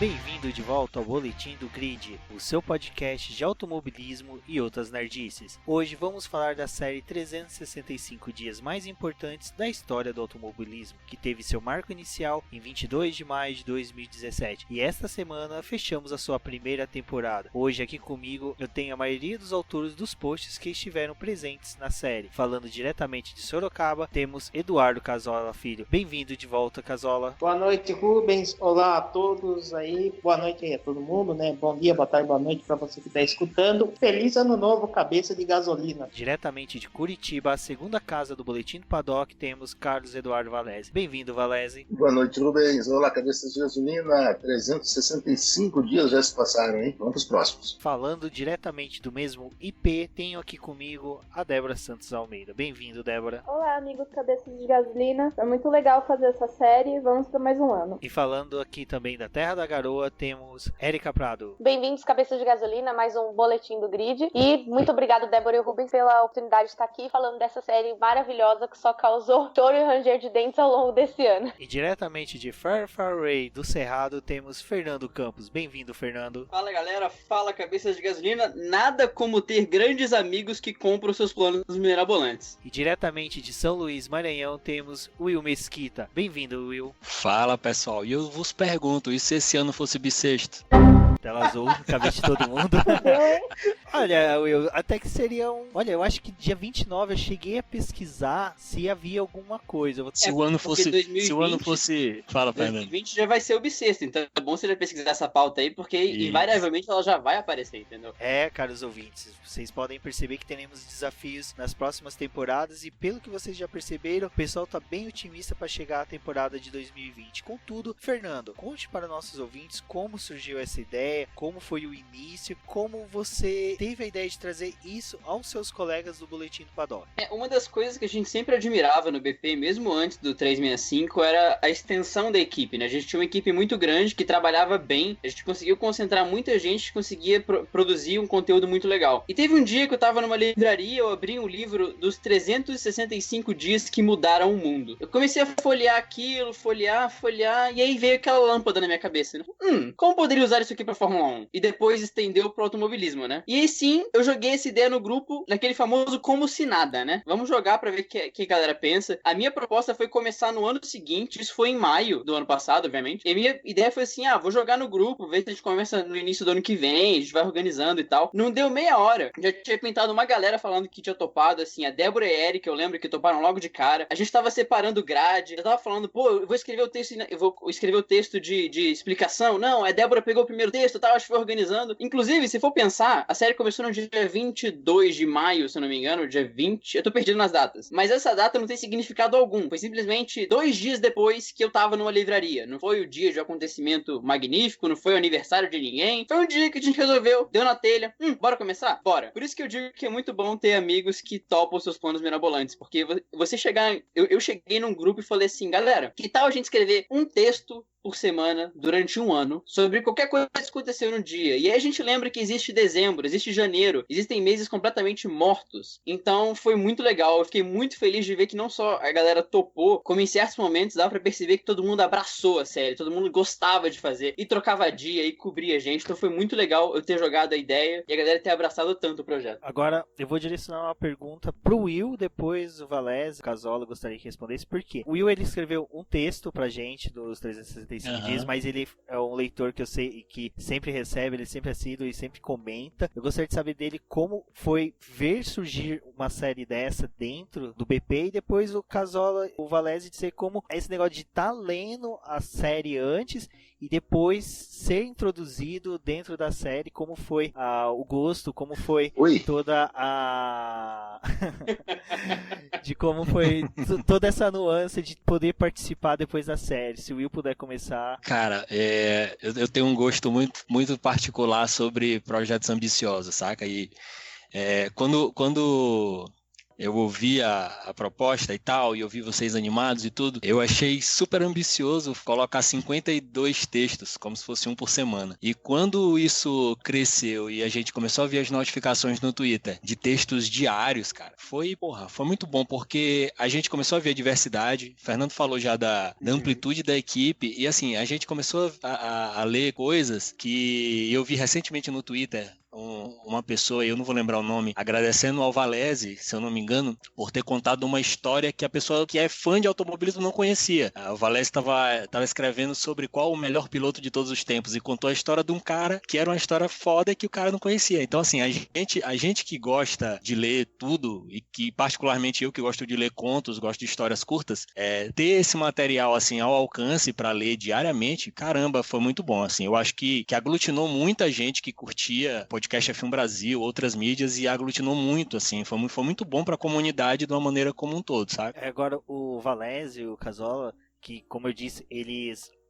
Bem-vindo de volta ao Boletim do Grid, o seu podcast de automobilismo e outras nerdices. Hoje vamos falar da série 365 dias mais importantes da história do automobilismo, que teve seu marco inicial em 22 de maio de 2017. E esta semana fechamos a sua primeira temporada. Hoje aqui comigo eu tenho a maioria dos autores dos posts que estiveram presentes na série. Falando diretamente de Sorocaba, temos Eduardo Casola Filho. Bem-vindo de volta, Casola. Boa noite, Rubens. Olá a todos aí. Boa noite aí a todo mundo, né? Bom dia, boa tarde, boa noite para você que está escutando. Feliz ano novo, cabeça de gasolina. Diretamente de Curitiba, a segunda casa do Boletim do Paddock, temos Carlos Eduardo Valese. Bem-vindo, Valese. Boa noite, Rubens. Olá, cabeça de gasolina. 365 dias já se passaram, hein? Vamos para os próximos. Falando diretamente do mesmo IP, tenho aqui comigo a Débora Santos Almeida. Bem-vindo, Débora. Olá, amigos cabeças de gasolina. Foi muito legal fazer essa série. Vamos para mais um ano. E falando aqui também da Terra da Garoa, temos Érica Prado. Bem-vindos, cabeças de gasolina, mais um Boletim do Grid. E muito obrigado, Débora e Rubens, pela oportunidade de estar aqui falando dessa série maravilhosa que só causou choro e ranger de dentes ao longo desse ano. E diretamente de Far Far Away do Cerrado, temos Fernando Campos. Bem-vindo, Fernando. Fala, galera. Fala, cabeças de gasolina. Nada como ter grandes amigos que compram seus planos mirabolantes. E diretamente de São Luís, Maranhão, temos Will Mesquita. Bem-vindo, Will. Fala, pessoal. E eu vos pergunto, e se esse ano fosse bissexto? Tela azul, cabeça de todo mundo. Olha, Will, até que seria um... Olha, eu acho que dia 29 eu cheguei a pesquisar se havia alguma coisa. Se o ano fosse... 2020, se o ano fosse... Fala, Fernando. 2020 já vai ser o bissexto, então é bom você já pesquisar essa pauta aí, porque invariavelmente ela já vai aparecer, entendeu? É, caros ouvintes, vocês podem perceber que teremos desafios nas próximas temporadas e pelo que vocês já perceberam, o pessoal tá bem otimista para chegar à temporada de 2020. Contudo, Fernando, conte para nossos ouvintes como surgiu essa ideia, como foi o início, como você teve a ideia de trazer isso aos seus colegas do Boletim do Paddock. Uma das coisas que a gente sempre admirava no BP, mesmo antes do 365, era a extensão da equipe, né? A gente tinha uma equipe muito grande que trabalhava bem, a gente conseguiu concentrar muita gente que conseguia produzir um conteúdo muito legal. E teve um dia que eu tava numa livraria, eu abri um livro dos 365 dias que mudaram o mundo. Eu comecei a folhear aquilo, folhear, e aí veio aquela lâmpada na minha cabeça, né? Como poderia usar isso aqui pra Fórmula 1? E depois estendeu pro automobilismo, né? E aí sim, eu joguei essa ideia no grupo, naquele famoso como se nada, né? Vamos jogar pra ver o que a galera pensa. A minha proposta foi começar no ano seguinte, isso foi em maio do ano passado, obviamente. E a minha ideia foi assim, vou jogar no grupo, ver se a gente começa no início do ano que vem, a gente vai organizando e tal. Não deu meia hora, já tinha pintado uma galera falando que tinha topado, assim, a Débora e a Eric, eu lembro que toparam logo de cara. A gente tava separando grade, eu tava falando, eu vou escrever o texto, eu vou escrever o texto de explicação. Não, a Débora pegou o primeiro texto, tal, acho que foi organizando. Inclusive, se for pensar, a série começou no dia 22 de maio, se eu não me engano, dia 20, eu tô perdido nas datas. Mas essa data não tem significado algum, foi simplesmente 2 dias depois que eu tava numa livraria. Não foi o dia de um acontecimento magnífico, não foi o aniversário de ninguém, foi um dia que a gente resolveu, deu na telha, bora começar? Bora. Por isso que eu digo que é muito bom ter amigos que topam seus planos mirabolantes, porque você chegar, eu cheguei num grupo e falei assim, galera, que tal a gente escrever um texto por semana, durante um ano, sobre qualquer coisa que aconteceu no dia. E aí a gente lembra que existe dezembro, existe janeiro, existem meses completamente mortos. Então foi muito legal, eu fiquei muito feliz de ver que não só a galera topou, como em certos momentos dava pra perceber que todo mundo abraçou a série, todo mundo gostava de fazer, e trocava dia, e cobria a gente. Então foi muito legal eu ter jogado a ideia e a galera ter abraçado tanto o projeto. Agora, eu vou direcionar uma pergunta pro Will, depois o Valese, o Casola, gostaria que respondesse, por quê? O Will, ele escreveu um texto pra gente dos 365 dias, mas ele é um leitor que eu sei que sempre recebe, ele sempre assiste e sempre comenta. Eu gostaria de saber dele como foi ver surgir uma série dessa dentro do BP e depois o Casola, o Valese, dizer como é esse negócio de estar lendo a série antes e depois ser introduzido dentro da série, como foi o gosto, como foi toda a... de como foi toda essa nuance de poder participar depois da série. Se o Will puder começar. Cara, eu tenho um gosto muito, muito particular sobre projetos ambiciosos, saca? E quando eu ouvi a proposta e tal, e eu vi vocês animados e tudo, eu achei super ambicioso colocar 52 textos, como se fosse um por semana. E quando isso cresceu e a gente começou a ver as notificações no Twitter de textos diários, cara, foi muito bom, porque a gente começou a ver a diversidade, o Fernando falou já da amplitude da equipe, e assim, a gente começou a ler coisas que eu vi recentemente no Twitter, uma pessoa, eu não vou lembrar o nome, agradecendo ao Valese, se eu não me engano, por ter contado uma história que a pessoa que é fã de automobilismo não conhecia. O Valese estava escrevendo sobre qual o melhor piloto de todos os tempos e contou a história de um cara que era uma história foda que o cara não conhecia. Então, assim, a gente que gosta de ler tudo e que, particularmente eu que gosto de ler contos, gosto de histórias curtas, ter esse material, assim, ao alcance para ler diariamente, caramba, foi muito bom, assim. Eu acho que aglutinou muita gente que curtia podcast F1 Brasil, outras mídias, e aglutinou muito, assim, foi muito bom para a comunidade de uma maneira como um todo, sabe? Agora, o Valese e o Casola, que, como eu disse,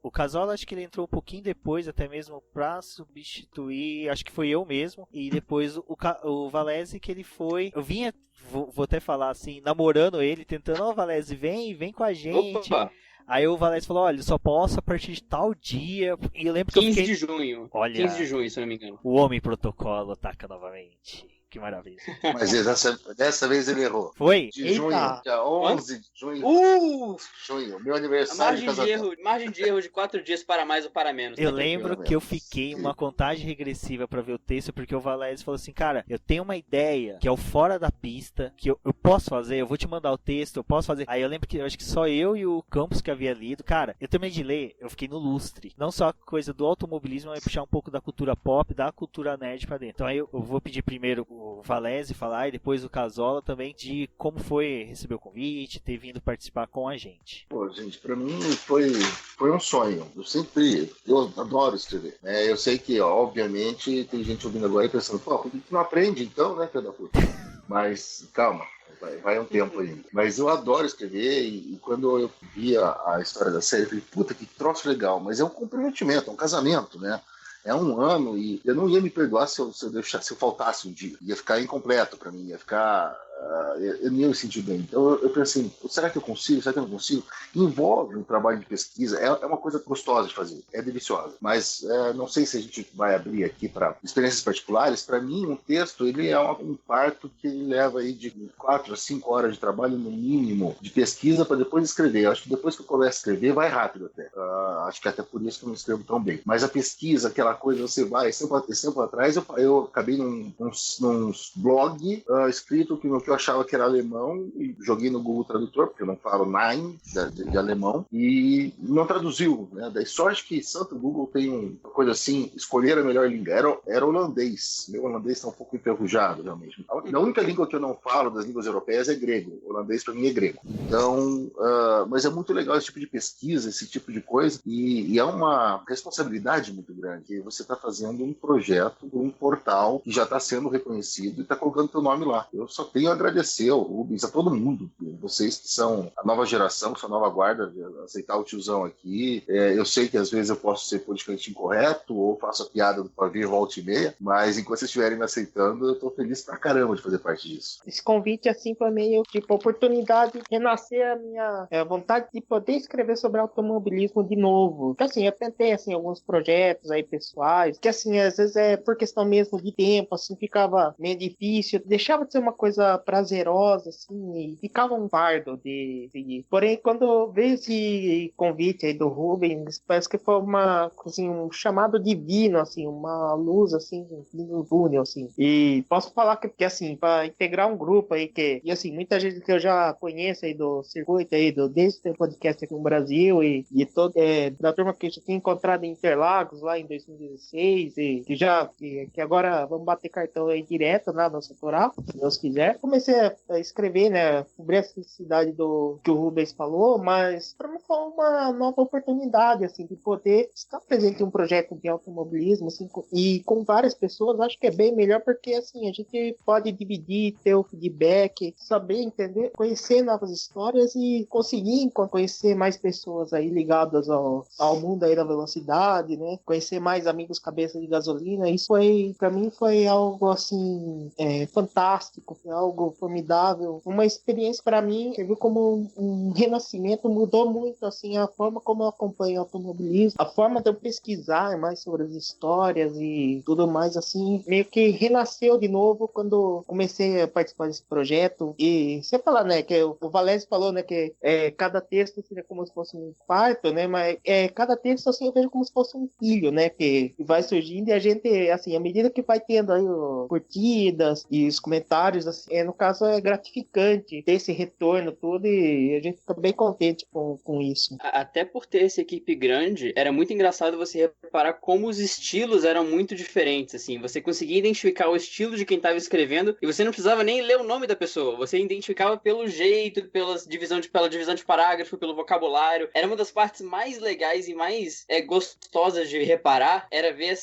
o Casola, acho que ele entrou um pouquinho depois, até mesmo pra substituir, acho que foi eu mesmo, e depois o Valese, que ele foi, eu vinha, vou até falar assim, namorando ele, tentando, Valese, vem com a gente. Opa! Aí o Valese falou, olha, só posso a partir de tal dia. E eu lembro que 15 eu fiquei... de junho. Olha, 15 de junho, se eu não me engano. O homem protocolo ataca novamente. Que maravilha. Mas dessa vez ele errou. Foi? De junho, dia 11 de junho. Junho, meu A aniversário de margem de erro de 4 dias para mais ou para menos. Eu tá lembro que eu fiquei uma contagem regressiva pra ver o texto, porque o Valese falou assim, cara, eu tenho uma ideia que é o fora da pista, que eu posso fazer, eu vou te mandar o texto, eu posso fazer. Aí eu lembro que eu acho que só eu e o Campos que havia lido. Cara, eu terminei de ler, eu fiquei no lustre. Não só a coisa do automobilismo, mas puxar um pouco da cultura pop, da cultura nerd pra dentro. Então aí eu vou pedir primeiro o Valese falar e depois o Casola também de como foi receber o convite, ter vindo participar com a gente. Pô, gente, pra mim foi um sonho. Eu adoro escrever. Eu sei que, obviamente, tem gente ouvindo agora e pensando, pô, por que tu não aprende então, né, filho da puta? Mas, calma. Vai um tempo ainda. Mas eu adoro escrever e quando eu vi a história da série, eu falei, puta, que troço legal. Mas é um comprometimento, é um casamento, né? É um ano e eu não ia me perdoar se eu faltasse um dia. Ia ficar incompleto para mim, ia ficar... eu não ia me sentir bem. Então eu pensei, será que eu consigo? Será que eu não consigo? Envolve um trabalho de pesquisa, é uma coisa gostosa de fazer, é deliciosa. Mas não sei se a gente vai abrir aqui para experiências particulares. Para mim, um texto ele é um parto que leva aí de 4 a 5 horas de trabalho no mínimo de pesquisa para depois escrever. Eu acho que depois que eu começo a escrever, vai rápido até. Acho que até por isso que eu não escrevo tão bem. Mas a pesquisa, aquela coisa, você vai... Esse tempo atrás, eu acabei num blog escrito que eu achava que era alemão e joguei no Google Tradutor, porque eu não falo Nein de alemão, e não traduziu, né? Daí sorte que santo Google tem uma coisa assim, escolher a melhor língua. Era holandês. Meu holandês está um pouco enferrujado, realmente. A única língua que eu não falo das línguas europeias é grego. O holandês para mim é grego. Então, mas é muito legal esse tipo de pesquisa, esse tipo de coisa, e é uma responsabilidade muito grande, que você está fazendo um projeto, um portal que já está sendo reconhecido e está colocando teu nome lá. Eu só tenho a agradecer ao Rubens, a todo mundo, vocês que são a nova geração, que são a nova guarda, de aceitar o tiozão aqui. Eu sei que às vezes eu posso ser politicamente incorreto ou faço a piada do pavio volta e meia, mas enquanto vocês estiverem me aceitando, eu tô feliz pra caramba de fazer parte disso. Esse convite assim foi meio tipo oportunidade de renascer a minha vontade de poder escrever sobre automobilismo de novo. Porque assim, eu tentei assim alguns projetos aí pessoais, que assim, às vezes por questão mesmo de tempo, assim, ficava meio difícil, deixava de ser uma coisa prazerosa, assim, e ficava um fardo de seguir. Porém, quando veio esse convite aí do Rubens, parece que foi assim, um chamado divino, assim, uma luz, assim, no túnel, assim. E posso falar que assim, para integrar um grupo aí e assim, muita gente que eu já conheço aí do circuito aí, desde o podcast aqui no Brasil e da turma que eu já tinha encontrado em Interlagos lá em 2016 e que agora vamos bater cartão aí direto lá no Satoral, se Deus quiser. Comecei a escrever, né, cobrir essa necessidade do que o Rubens falou, mas para mim foi uma nova oportunidade, assim, de poder estar presente em um projeto de automobilismo, assim, e com várias pessoas, acho que é bem melhor, porque, assim, a gente pode dividir, ter o feedback, saber, entender, conhecer novas histórias e conseguir conhecer mais pessoas aí ligadas ao mundo aí da velocidade, né? Conhecer mais amigos cabeça de gasolina. Isso foi, para mim, foi algo, assim, fantástico, foi algo formidável. Uma experiência, para mim, eu vi como um renascimento, mudou muito, assim, a forma como eu acompanho o automobilismo, a forma de eu pesquisar mais sobre as histórias e tudo mais, assim, meio que renasceu de novo quando comecei a participar desse projeto. E você falar, né, que o Valese falou, né, que cada texto seria como se fosse um parto, né, mas cada texto, assim, eu vejo como se fosse um filho, né, que vai surgindo e a gente, assim, à medida que vai tendo aí curtidas e os comentários, assim, no caso é gratificante ter esse retorno todo e a gente fica bem contente com isso. Até por ter essa equipe grande, era muito engraçado você reparar como os estilos eram muito diferentes, assim. Você conseguia identificar o estilo de quem estava escrevendo e você não precisava nem ler o nome da pessoa. Você identificava pelo jeito, pela divisão de parágrafo, pelo vocabulário. Era uma das partes mais legais e mais gostosas de reparar, era ver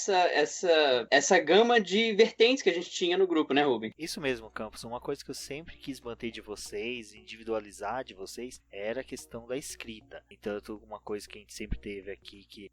essa gama de vertentes que a gente tinha no grupo, né, Rubem? Isso mesmo, Campos. Uma coisa que eu sempre quis manter de vocês, individualizar de vocês, era a questão da escrita. Então, uma coisa que a gente sempre teve aqui, que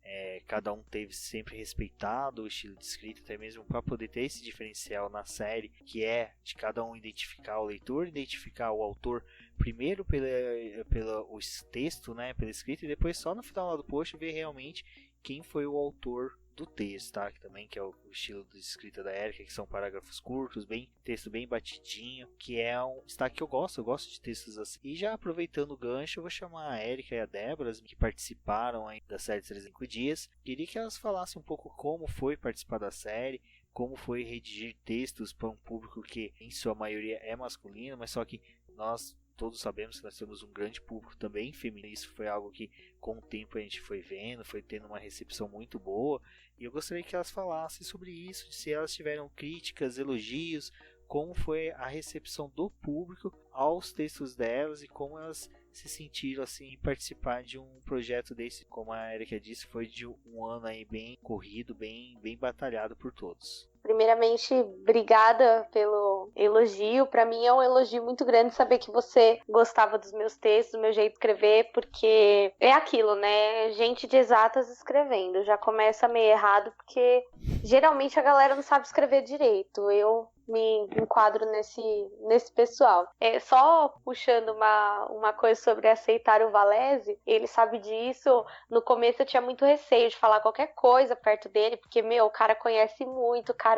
cada um teve sempre respeitado o estilo de escrita, até mesmo para poder ter esse diferencial na série, que é de cada um identificar o leitor, identificar o autor, primeiro pelo texto, né, pela escrita, e depois só no final lá do post ver realmente quem foi o autor do texto, tá? Que também que é o estilo de escrita da Erika, que são parágrafos curtos, texto bem batidinho, que é um destaque que eu gosto de textos assim. E já aproveitando o gancho, eu vou chamar a Erika e a Débora, que participaram aí da série 305 Dias. Queria que elas falassem um pouco como foi participar da série, como foi redigir textos para um público que em sua maioria é masculino, mas só que nós todos sabemos que nós temos um grande público também feminino. Isso foi algo que com o tempo a gente foi vendo, foi tendo uma recepção muito boa. E eu gostaria que elas falassem sobre isso, se elas tiveram críticas, elogios, como foi a recepção do público aos textos delas e como elas se sentiram assim em participar de um projeto desse, como a Erika disse, foi de um ano aí bem corrido, bem batalhado por todos. Primeiramente, obrigada pelo elogio. Para mim é um elogio muito grande saber que você gostava dos meus textos, do meu jeito de escrever, porque é aquilo, né? Gente de exatas escrevendo. Já começa meio errado, porque geralmente a galera não sabe escrever direito. Eu me enquadro nesse pessoal. Só puxando uma coisa sobre aceitar o Valese, ele sabe disso. No começo eu tinha muito receio de falar qualquer coisa perto dele, porque, o cara conhece muito, o cara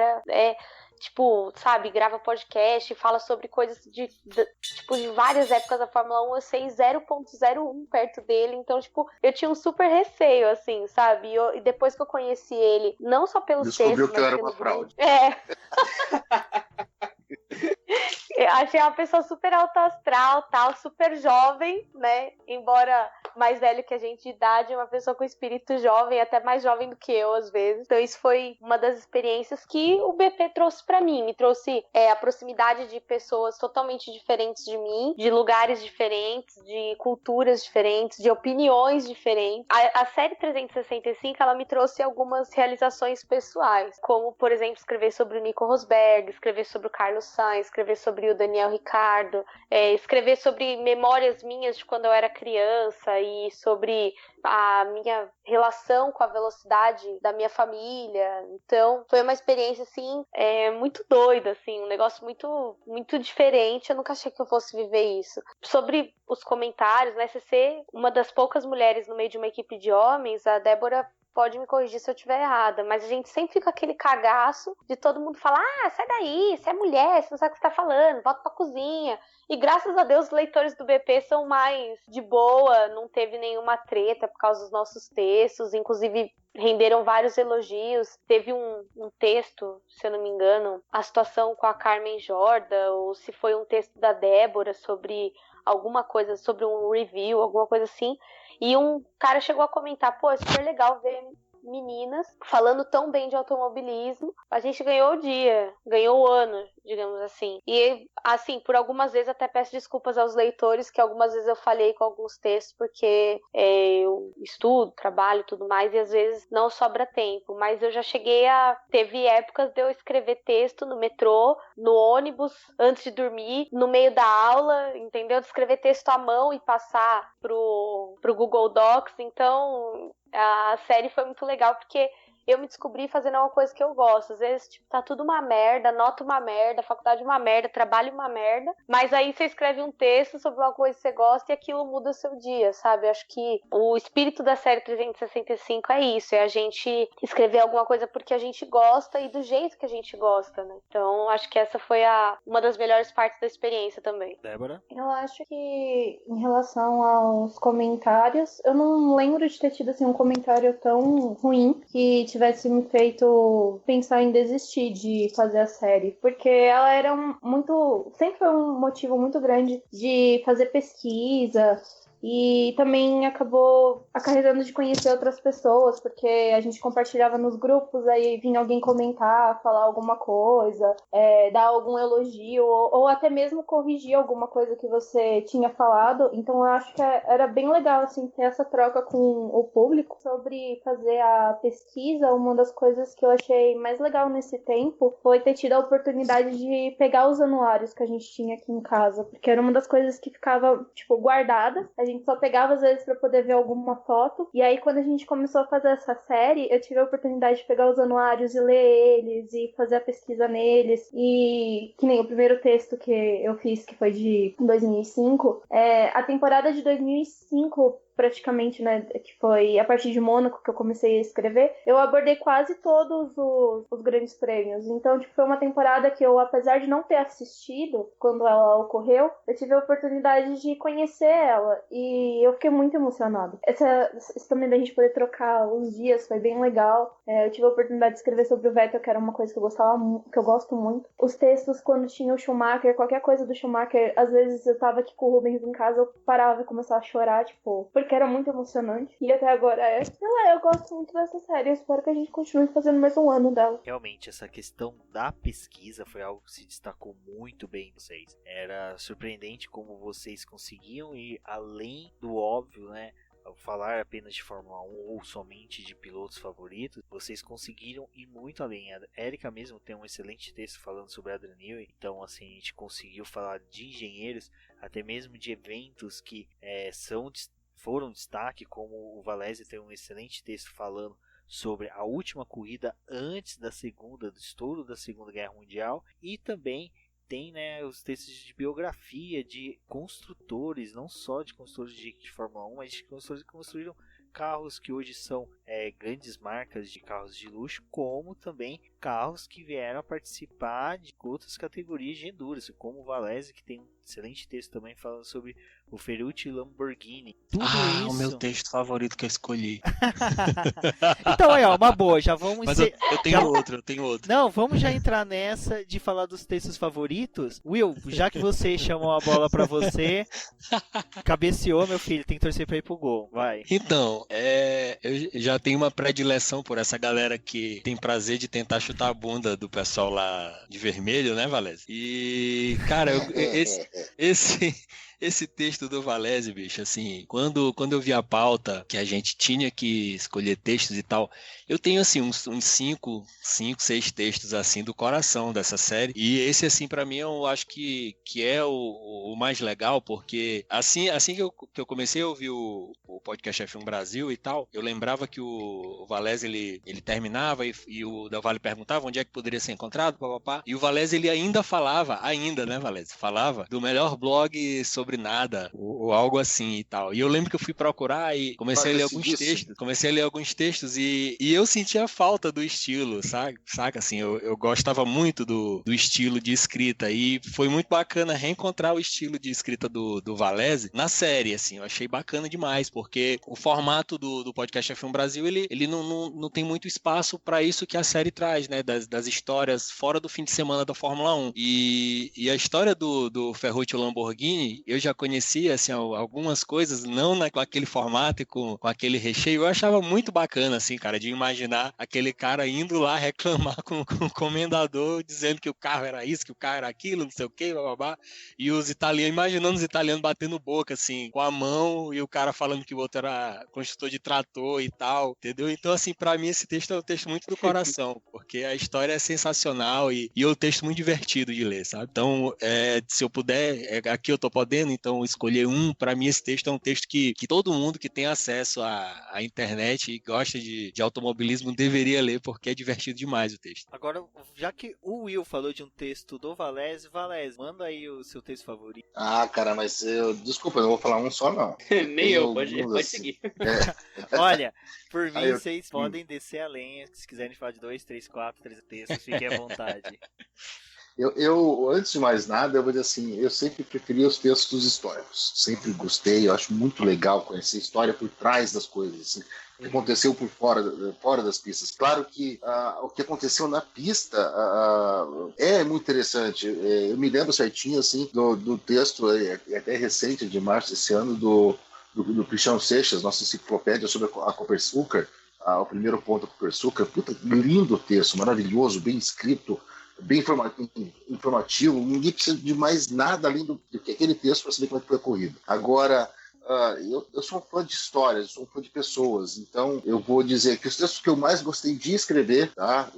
tipo, sabe, grava podcast, fala sobre coisas de várias épocas da Fórmula 1, eu sei 0.01 perto dele, então, tipo, eu tinha um super receio, assim, sabe, e depois que eu conheci ele, não só pelos textos... Descobriu que eu era uma fraude. Eu achei uma pessoa super alto astral, tal, super jovem, né? Embora mais velho que a gente de idade, uma pessoa com espírito jovem, até mais jovem do que eu, às vezes. Então isso foi uma das experiências que o BP trouxe pra mim. Me trouxe a proximidade de pessoas totalmente diferentes de mim, de lugares diferentes, de culturas diferentes, de opiniões diferentes. A série 365, ela me trouxe algumas realizações pessoais, como, por exemplo, escrever sobre o Nico Rosberg, escrever sobre o Carlos Sainz, escrever sobre o Daniel Ricciardo, escrever sobre memórias minhas de quando eu era criança e sobre a minha relação com a velocidade da minha família. Então, foi uma experiência, assim, muito doida, assim, um negócio muito, muito diferente. Eu nunca achei que eu fosse viver isso. Sobre os comentários, né, você ser uma das poucas mulheres no meio de uma equipe de homens, a Débora pode me corrigir se eu estiver errada, mas a gente sempre fica com aquele cagaço de todo mundo falar: sai daí, você é mulher, você não sabe o que você tá falando, volta pra cozinha. E graças a Deus os leitores do BP são mais de boa, não teve nenhuma treta por causa dos nossos textos, inclusive renderam vários elogios. Teve um texto, se eu não me engano, a situação com a Carmen Jorda, ou se foi um texto da Débora sobre alguma coisa, sobre um review, alguma coisa assim. E um cara chegou a comentar: pô, é super legal ver meninas falando tão bem de automobilismo. A gente ganhou o dia, ganhou o ano digamos assim. E, assim, por algumas vezes até peço desculpas aos leitores, que algumas vezes eu falhei com alguns textos, porque eu estudo, trabalho e tudo mais, e às vezes não sobra tempo. Mas eu já cheguei teve épocas de eu escrever texto no metrô, no ônibus, antes de dormir, no meio da aula, entendeu? De escrever texto à mão e passar pro Google Docs. Então, a série foi muito legal, porque eu me descobri fazendo uma coisa que eu gosto. Às vezes, tipo, tá tudo uma merda, nota uma merda, faculdade uma merda, trabalho uma merda, mas aí você escreve um texto sobre uma coisa que você gosta e aquilo muda o seu dia, sabe? Eu acho que o espírito da série 365 é isso, é a gente escrever alguma coisa porque a gente gosta e do jeito que a gente gosta, né? Então, acho que essa foi uma das melhores partes da experiência também. Débora? Eu acho que, em relação aos comentários, eu não lembro de ter tido, assim, um comentário tão ruim que tivesse me feito pensar em desistir de fazer a série, porque ela era sempre foi um motivo muito grande de fazer pesquisa, e também acabou acarretando de conhecer outras pessoas, porque a gente compartilhava nos grupos, aí vinha alguém comentar, falar alguma coisa, dar algum elogio, ou até mesmo corrigir alguma coisa que você tinha falado. Então eu acho que era bem legal, assim, ter essa troca com o público sobre fazer a pesquisa. Uma das coisas que eu achei mais legal nesse tempo foi ter tido a oportunidade de pegar os anuários que a gente tinha aqui em casa, porque era uma das coisas que ficava, tipo, guardada. A gente só pegava às vezes pra poder ver alguma foto. E aí, quando a gente começou a fazer essa série, eu tive a oportunidade de pegar os anuários e ler eles e fazer a pesquisa neles. E que nem o primeiro texto que eu fiz, que foi de 2005, a temporada de 2005, praticamente, né, que foi a partir de Mônaco que eu comecei a escrever, eu abordei quase todos os grandes prêmios. Então, tipo, foi uma temporada que eu, apesar de não ter assistido quando ela ocorreu, eu tive a oportunidade de conhecer ela e eu fiquei muito emocionada. Isso também da gente poder trocar os dias foi bem legal. Eu tive a oportunidade de escrever sobre o Vettel, que era uma coisa que eu gosto muito. Os textos, quando tinha o Schumacher, qualquer coisa do Schumacher, às vezes eu tava aqui com o Rubens em casa, eu parava e começava a chorar, tipo, porque era muito emocionante. E até agora eu gosto muito dessa série. Eu espero que a gente continue fazendo mais um ano dela. Realmente, essa questão da pesquisa foi algo que se destacou muito bem em vocês. Era surpreendente como vocês conseguiam ir além do óbvio, né? Ao falar apenas de Fórmula 1 ou somente de pilotos favoritos, vocês conseguiram ir muito além. A Erika mesmo tem um excelente texto falando sobre Adrian Newey, então assim, a gente conseguiu falar de engenheiros, até mesmo de eventos que foram destaque, como o Valese tem um excelente texto falando sobre a última corrida antes do estouro da Segunda Guerra Mundial, e também tem, né, os textos de biografia de construtores, não só de construtores de Fórmula 1, mas de construtores que construíram carros que hoje são grandes marcas de carros de luxo, como também carros que vieram a participar de outras categorias de endurance, como o Valese, que tem um excelente texto também falando sobre o Ferrucci Lamborghini. Tudo isso... o meu texto favorito que eu escolhi. Então aí, ó, uma boa, já vamos... Mas eu tenho outro. Não, vamos já entrar nessa de falar dos textos favoritos. Will, já que você chamou a bola pra você, cabeceou, meu filho, tem que torcer pra ir pro gol, vai. Então, eu já tenho uma predileção por essa galera que tem prazer de tentar chutar a bunda do pessoal lá de vermelho, né, Valese? E, cara, esse texto do Valese, bicho, assim, quando eu vi a pauta que a gente tinha que escolher textos e tal, eu tenho, assim, uns 5, 6 textos, assim, do coração dessa série, e esse, assim, pra mim, eu acho que é o mais legal, porque assim que eu comecei a ouvir o podcast F1 Brasil e tal, eu lembrava que o Valese, ele terminava e o Del Valle perguntava onde é que poderia ser encontrado, papapá, e o Valese, ele ainda falava, né, Valese? Falava do melhor blog sobre nada, ou algo assim e tal. E eu lembro que eu fui procurar e comecei a ler alguns textos e eu sentia falta do estilo, saca? Assim, eu gostava muito do estilo de escrita e foi muito bacana reencontrar o estilo de escrita do Valese na série, assim, eu achei bacana demais, porque porque o formato do podcast F1 Brasil, ele não tem muito espaço para isso que a série traz, né, das histórias fora do fim de semana da Fórmula 1. E a história do Ferruccio Lamborghini, eu já conhecia, assim, algumas coisas, não com aquele formato e com aquele recheio. Eu achava muito bacana, assim, cara, de imaginar aquele cara indo lá reclamar com o comendador, dizendo que o carro era isso, que o carro era aquilo, não sei o que, bababá. E os italianos, imaginando os italianos batendo boca, assim, com a mão, e o cara falando que o outro era construtor de trator e tal, entendeu? Então, assim, pra mim esse texto é um texto muito do coração, porque a história é sensacional e é um texto muito divertido de ler, sabe? Então, se eu puder, aqui eu tô podendo, então escolher um, pra mim esse texto é um texto que todo mundo que tem acesso à internet e gosta de automobilismo deveria ler, porque é divertido demais o texto. Agora, já que o Will falou de um texto do Valese, manda aí o seu texto favorito. Ah, cara, mas desculpa, eu não vou falar um só, não. Nem eu, pode seguir. Olha, por mim, vocês podem descer a lenha. Se quiserem falar de 2, 3, 4, 3 textos, fiquem à vontade. Eu, antes de mais nada, eu vou dizer assim, eu sempre preferi os textos históricos. Sempre gostei, eu acho muito legal conhecer a história por trás das coisas, assim, o que aconteceu por fora das pistas. Claro que o que aconteceu na pista é muito interessante. Eu me lembro certinho, assim, do texto, até recente, de março desse ano, do Cristiano Seixas, nossa enciclopédia sobre a Copersucar, o primeiro ponto da Copersucar. Puta, lindo texto, maravilhoso, bem escrito, bem informativo. Ninguém precisa de mais nada além do que aquele texto para saber como é que foi a corrida. Agora, eu sou um fã de histórias, eu sou um fã de pessoas, então eu vou dizer que os textos que eu mais gostei de escrever, tá?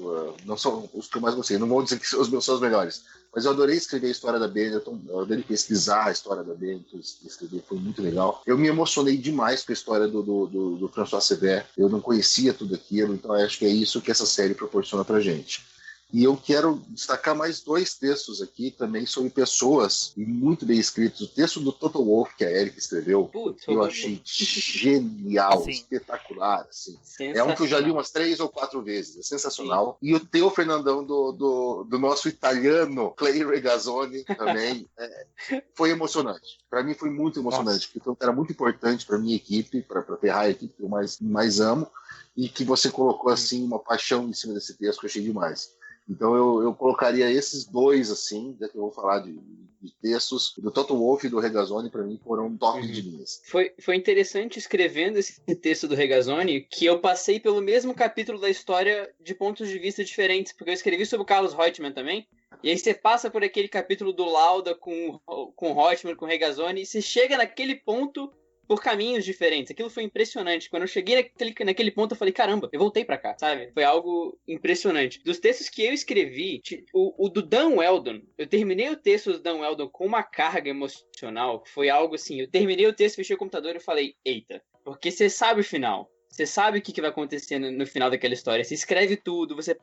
Não são os que eu mais gostei, não vou dizer que os meus são os melhores, mas eu adorei escrever a história da Benetton, eu adorei pesquisar a história da Benetton, escrever foi muito legal. Eu me emocionei demais com a história do François Sever, eu não conhecia tudo aquilo, então acho que é isso que essa série proporciona pra gente. E eu quero destacar mais 2 textos aqui também sobre pessoas e muito bem escritos. O texto do Toto Wolff, que a Erika escreveu, eu achei genial, Sim. espetacular. Assim. É um que eu já li umas 3 ou 4 vezes, é sensacional. Sim. E o teu, Fernandão, do nosso italiano, Clay Regazzoni, também, foi emocionante. Para mim foi muito emocionante, porque era muito importante para minha equipe, para ferrar a equipe que eu mais amo, e que você colocou assim uma paixão em cima desse texto que eu achei demais. Então eu colocaria esses 2, assim, já que eu vou falar de textos, do Toto Wolff e do Regazzoni, para mim foram top de linhas. Foi interessante escrevendo esse texto do Regazzoni que eu passei pelo mesmo capítulo da história de pontos de vista diferentes, porque eu escrevi sobre o Carlos Reutemann também, e aí você passa por aquele capítulo do Lauda com o Reutemann, com o Regazzoni, e você chega naquele ponto por caminhos diferentes. Aquilo foi impressionante. Quando eu cheguei naquele ponto, eu falei, caramba, eu voltei pra cá, sabe? Foi algo impressionante. Dos textos que eu escrevi, o do Dan Weldon, eu terminei o texto do Dan Weldon com uma carga emocional, foi algo assim, eu terminei o texto, fechei o computador e falei, eita, porque você sabe o final. Você sabe o que vai acontecer no final daquela história. Você escreve tudo, você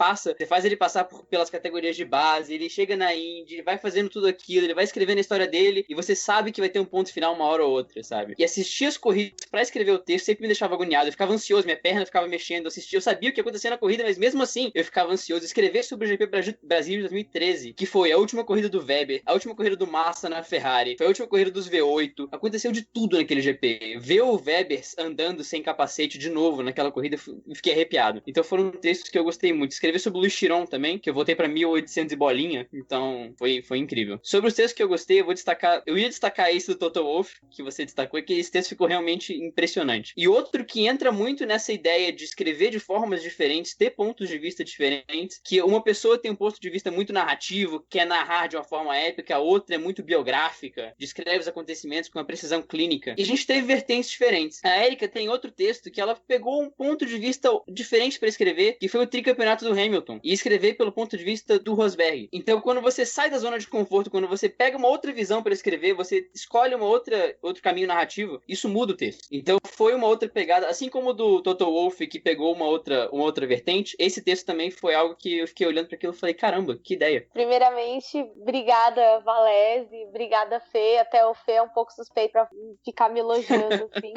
faz ele passar pelas categorias de base, ele chega na Indy, vai fazendo tudo aquilo, ele vai escrevendo a história dele, e você sabe que vai ter um ponto final uma hora ou outra, sabe? E assistir as corridas pra escrever o texto sempre me deixava agoniado, eu ficava ansioso, minha perna ficava mexendo, eu sabia o que ia acontecer na corrida, mas mesmo assim eu ficava ansioso. Escrever sobre o GP Brasil de 2013, que foi a última corrida do Weber, a última corrida do Massa na Ferrari, foi a última corrida dos V8, aconteceu de tudo naquele GP. Ver o Weber andando sem capacete de novo naquela corrida, eu fiquei arrepiado. Então foram textos que eu gostei muito. Escrevi sobre o Luiz Chiron também, que eu voltei pra 1800 e bolinha, então foi incrível. Sobre os textos que eu gostei, eu ia destacar esse do Toto Wolff, que você destacou, que esse texto ficou realmente impressionante. E outro que entra muito nessa ideia de escrever de formas diferentes, ter pontos de vista diferentes, que uma pessoa tem um ponto de vista muito narrativo, quer narrar de uma forma épica, a outra é muito biográfica, descreve os acontecimentos com uma precisão clínica. E a gente teve vertentes diferentes. A Erika tem outro texto que ela pegou um ponto de vista diferente para escrever, que foi o tricampeonato do Hamilton, e escrever pelo ponto de vista do Rosberg. Então, quando você sai da zona de conforto, quando você pega uma outra visão para escrever, você escolhe outro caminho narrativo, isso muda o texto. Então, foi uma outra pegada, assim como o do Toto Wolff, que pegou uma outra vertente, esse texto também foi algo que eu fiquei olhando para aquilo e falei, caramba, que ideia. Primeiramente, obrigada, Valese, obrigada, Fê. Até o Fê é um pouco suspeito pra ficar me elogiando, assim.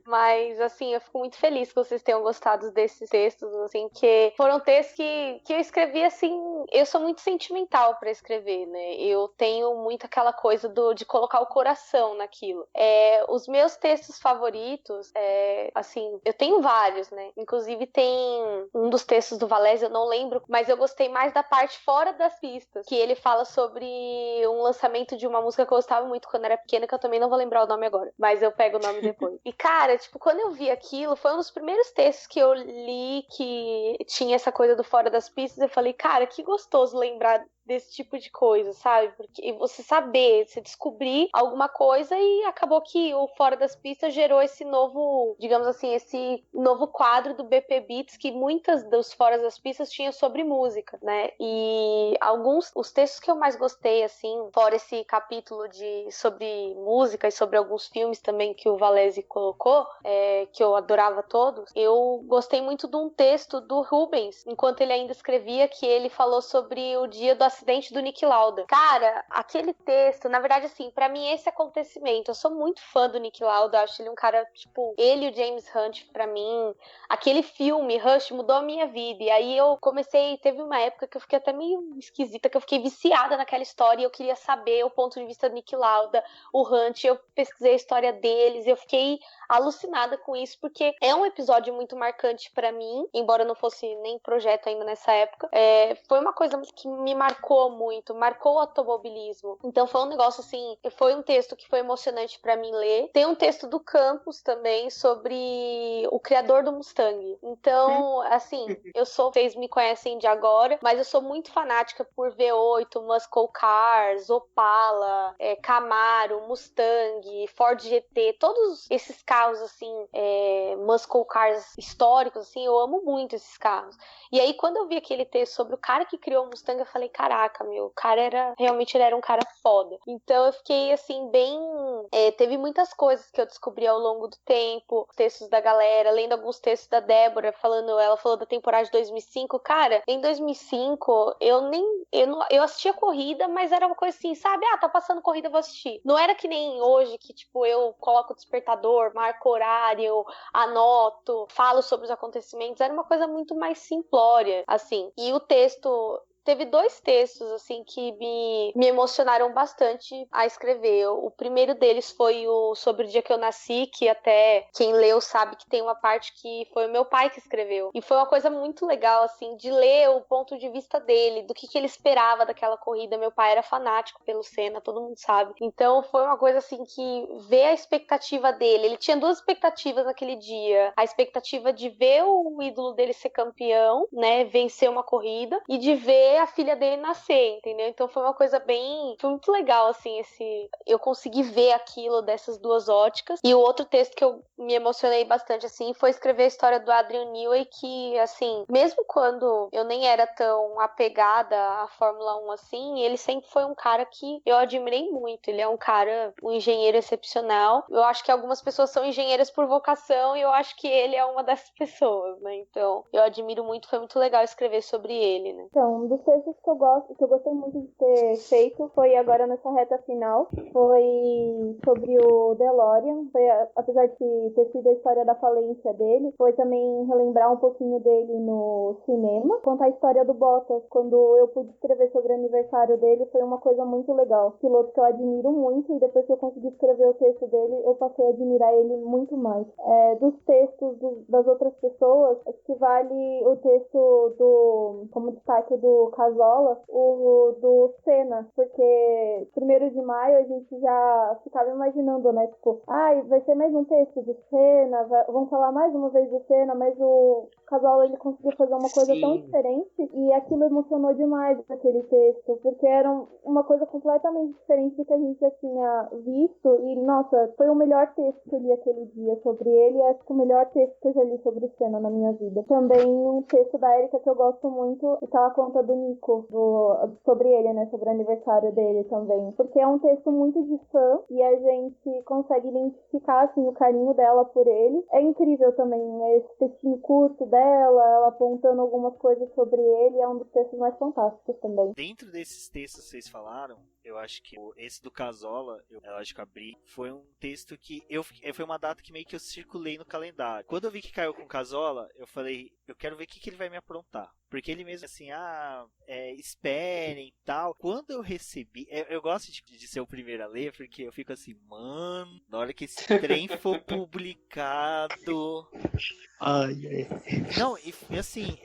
Mas, assim, eu fico muito muito feliz que vocês tenham gostado desses textos, assim, que foram textos que eu escrevi, assim, eu sou muito sentimental pra escrever, né? Eu tenho muito aquela coisa de colocar o coração naquilo. Os meus textos favoritos, assim, eu tenho vários, né? Inclusive tem um dos textos do Valese, eu não lembro, mas eu gostei mais da parte fora das pistas, que ele fala sobre um lançamento de uma música que eu gostava muito quando era pequena, que eu também não vou lembrar o nome agora, mas eu pego o nome depois. E cara, tipo, quando eu vi aquilo, foi um dos primeiros textos que eu li que tinha essa coisa do fora das pistas, eu falei, cara, que gostoso lembrar desse tipo de coisa, sabe? Porque você saber, você descobrir alguma coisa e acabou que o Fora das Pistas gerou esse novo, digamos assim, esse novo quadro do BP Beats, que muitas dos Fora das Pistas tinham sobre música, né? E os textos que eu mais gostei, assim, fora esse capítulo sobre música e sobre alguns filmes também que o Valese colocou, que eu adorava todos, eu gostei muito de um texto do Rubens, enquanto ele ainda escrevia, que ele falou sobre o dia do acidente do Niki Lauda. Cara, aquele texto, na verdade, assim, pra mim esse acontecimento, eu sou muito fã do Niki Lauda, acho ele um cara, tipo, ele e o James Hunt, pra mim, aquele filme, Rush, mudou a minha vida, e aí eu teve uma época que eu fiquei até meio esquisita, que eu fiquei viciada naquela história, e eu queria saber o ponto de vista do Niki Lauda, o Hunt, eu pesquisei a história deles, eu fiquei alucinada com isso, porque é um episódio muito marcante pra mim, embora não fosse nem projeto ainda nessa época, foi uma coisa que me marcou muito, marcou o automobilismo. Então foi um negócio assim, foi um texto que foi emocionante pra mim ler. Tem um texto do Campos também sobre o criador do Mustang. Então, assim, vocês me conhecem de agora, mas eu sou muito fanática por V8, Muscle Cars, Opala, Camaro, Mustang, Ford GT, todos esses carros assim, Muscle Cars históricos, assim, eu amo muito esses carros. E aí quando eu vi aquele texto sobre o cara que criou o Mustang, eu falei, caraca, meu, o cara realmente ele era um cara foda. Então eu fiquei assim, bem... teve muitas coisas que eu descobri ao longo do tempo, textos da galera, lendo alguns textos da Débora, ela falou da temporada de 2005. Cara, em 2005, eu assistia corrida, mas era uma coisa assim, sabe? Tá passando corrida, eu vou assistir. Não era que nem hoje, que tipo, eu coloco o despertador, marco horário, anoto, falo sobre os acontecimentos. Era uma coisa muito mais simplória, assim. E o texto... Teve 2 textos, assim, que me emocionaram bastante a escrever. O primeiro deles foi sobre o dia que eu nasci, que até quem leu sabe que tem uma parte que foi o meu pai que escreveu. E foi uma coisa muito legal, assim, de ler o ponto de vista dele, do que ele esperava daquela corrida. Meu pai era fanático pelo Senna, todo mundo sabe. Então foi uma coisa, assim, que ver a expectativa dele. Ele tinha 2 expectativas naquele dia. A expectativa de ver o ídolo dele ser campeão, né, vencer uma corrida, e de ver a filha dele nascer, entendeu? Então foi uma coisa foi muito legal, assim, eu consegui ver aquilo dessas 2 óticas. E o outro texto que eu me emocionei bastante, assim, foi escrever a história do Adrian Newey, que, assim, mesmo quando eu nem era tão apegada à Fórmula 1, assim, ele sempre foi um cara que eu admirei muito. Ele é um engenheiro excepcional. Eu acho que algumas pessoas são engenheiras por vocação, e eu acho que ele é uma dessas pessoas, né? Então, eu admiro muito, foi muito legal escrever sobre ele, né? Então, dos textos que eu gostei muito de ter feito, foi agora nessa reta final, foi sobre o DeLorean. Apesar de ter sido a história da falência dele, foi também relembrar um pouquinho dele no cinema. Contar a história do Bottas, quando eu pude escrever sobre o aniversário dele, foi uma coisa muito legal. Piloto que eu admiro muito, e depois que eu consegui escrever o texto dele, eu passei a admirar ele muito mais. Dos textos das outras pessoas, acho que vale o texto como destaque do Casola, o do Senna, porque 1º de maio a gente já ficava imaginando, né, tipo, vai ser mais um texto do Senna, vamos falar mais uma vez do Senna, mas o Casola, ele conseguiu fazer uma coisa tão diferente, e aquilo emocionou demais aquele texto, porque era uma coisa completamente diferente do que a gente já tinha visto, e nossa, foi o melhor texto que eu li aquele dia sobre ele, e acho que o melhor texto que eu já li sobre o Senna na minha vida. Também um texto da Erika que eu gosto muito, que ela conta do Nico, sobre ele, né? Sobre o aniversário dele também. Porque é um texto muito de fã e a gente consegue identificar, assim, o carinho dela por ele. É incrível também, né? Esse textinho curto dela, ela apontando algumas coisas sobre ele, é um dos textos mais fantásticos também. Dentro desses textos que vocês falaram, eu acho que esse do Casola, eu acho que abri, foi um texto que foi uma data que meio que eu circulei no calendário. Quando eu vi que caiu com o Casola, eu falei, eu quero ver o que ele vai me aprontar. Porque ele mesmo assim, esperem e tal. Quando eu recebi, eu gosto de ser o primeiro a ler, porque eu fico assim, mano, na hora que esse trem for publicado... Ai. Não, e assim,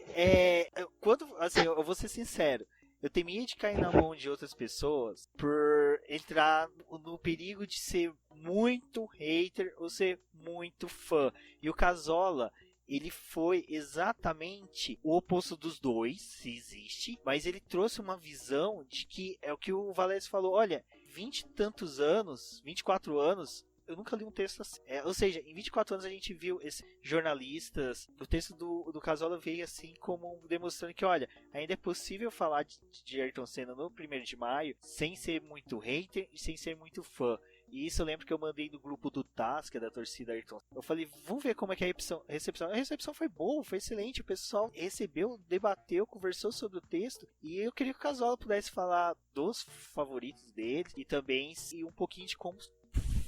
quando, assim, eu vou ser sincero, eu temia de cair na mão de outras pessoas por entrar no perigo de ser muito hater ou ser muito fã. E o Casola, ele foi exatamente o oposto dos dois, se existe, mas ele trouxe uma visão de que é o que o Valécio falou, olha, 20 e tantos anos, 24 anos, eu nunca li um texto assim. Ou seja, em 24 anos a gente viu esses jornalistas. O texto do Casola veio assim como demonstrando que, olha, ainda é possível falar de Ayrton Senna no 1º de maio sem ser muito hater e sem ser muito fã. E isso eu lembro que eu mandei no grupo do TAS, que é da torcida Ayrton. Eu falei, vamos ver como é que é a recepção. A recepção foi boa, foi excelente. O pessoal recebeu, debateu, conversou sobre o texto. E eu queria que o Casola pudesse falar dos favoritos dele e também um pouquinho de como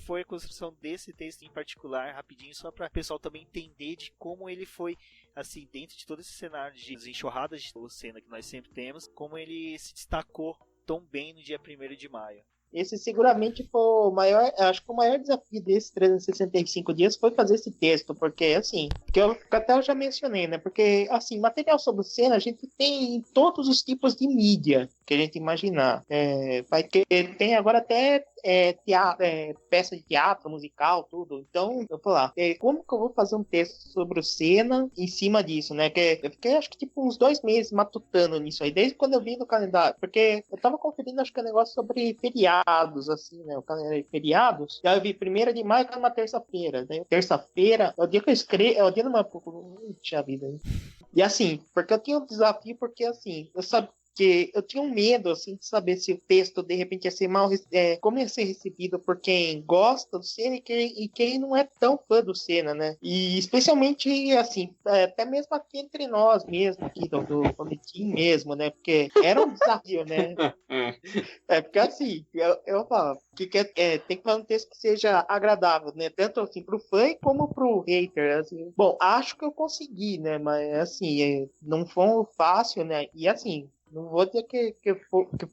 foi a construção desse texto em particular, rapidinho, só para o pessoal também entender de como ele foi, assim, dentro de todo esse cenário de enxurradas de Senna que nós sempre temos, como ele se destacou tão bem no dia 1º de maio. Esse seguramente foi o maior, acho que o maior desafio desses 365 dias foi fazer esse texto, porque assim, que eu até já mencionei, né? Porque assim, material sobre o Senna a gente tem em todos os tipos de mídia que a gente imaginar. Tem agora até peça de teatro, musical, tudo. Então, eu vou lá. Como que eu vou fazer um texto sobre o Senna em cima disso, né? Eu fiquei, acho que, tipo, uns 2 meses matutando nisso aí, desde quando eu vi no calendário. Porque eu tava conferindo, acho que um negócio sobre feriados, assim, né? O calendário de feriados. E aí eu vi 1º de maio, que é uma terça-feira, né? Terça-feira é o dia que eu escrevo, é o dia de uma... Puxa vida, hein? E assim, porque eu tinha um desafio, porque assim, eu sabia que eu tinha um medo, assim, de saber se o texto, de repente, ia ser como ia ser recebido por quem gosta do Senna e quem não é tão fã do Senna, né? E, especialmente, assim, até mesmo aqui entre nós mesmo, aqui do boletim mesmo, né? Porque era um desafio, né? Porque, assim, eu falo que tem que fazer um texto que seja agradável, né? Tanto, assim, pro fã como pro hater, assim. Bom, acho que eu consegui, né? Mas, assim, não foi fácil, né? E, assim, não vou dizer que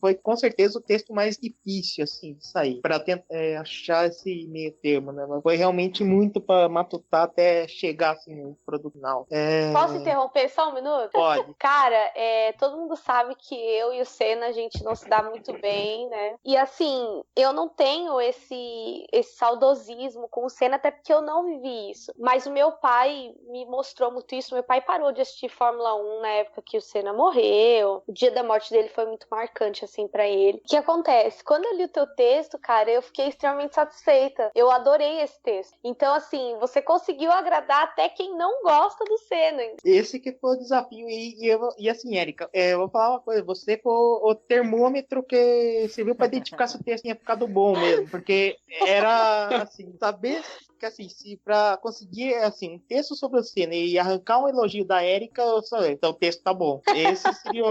foi com certeza o texto mais difícil, assim, de sair, para tentar achar esse meio termo, né? Mas foi realmente muito para matutar até chegar, assim, no produto final. Posso interromper só um minuto? Pode. Cara, todo mundo sabe que eu e o Senna, a gente não se dá muito bem, né? E assim, eu não tenho esse saudosismo com o Senna, até porque eu não vivi isso. Mas o meu pai me mostrou muito isso. Meu pai parou de assistir Fórmula 1 na época que o Senna morreu. O dia da morte dele foi muito marcante, assim, pra ele. O que acontece? Quando eu li o teu texto, cara, eu fiquei extremamente satisfeita. Eu adorei esse texto. Então, assim, você conseguiu agradar até quem não gosta do Senna. Esse que foi o desafio. E assim, Érica, eu vou falar uma coisa. Você foi o termômetro que serviu pra identificar se o texto tinha ficado bom mesmo. Porque era, assim, saber que, assim, se pra conseguir, assim, um texto sobre o Senna e arrancar um elogio da Érica, eu falei, então o texto tá bom. Esse seria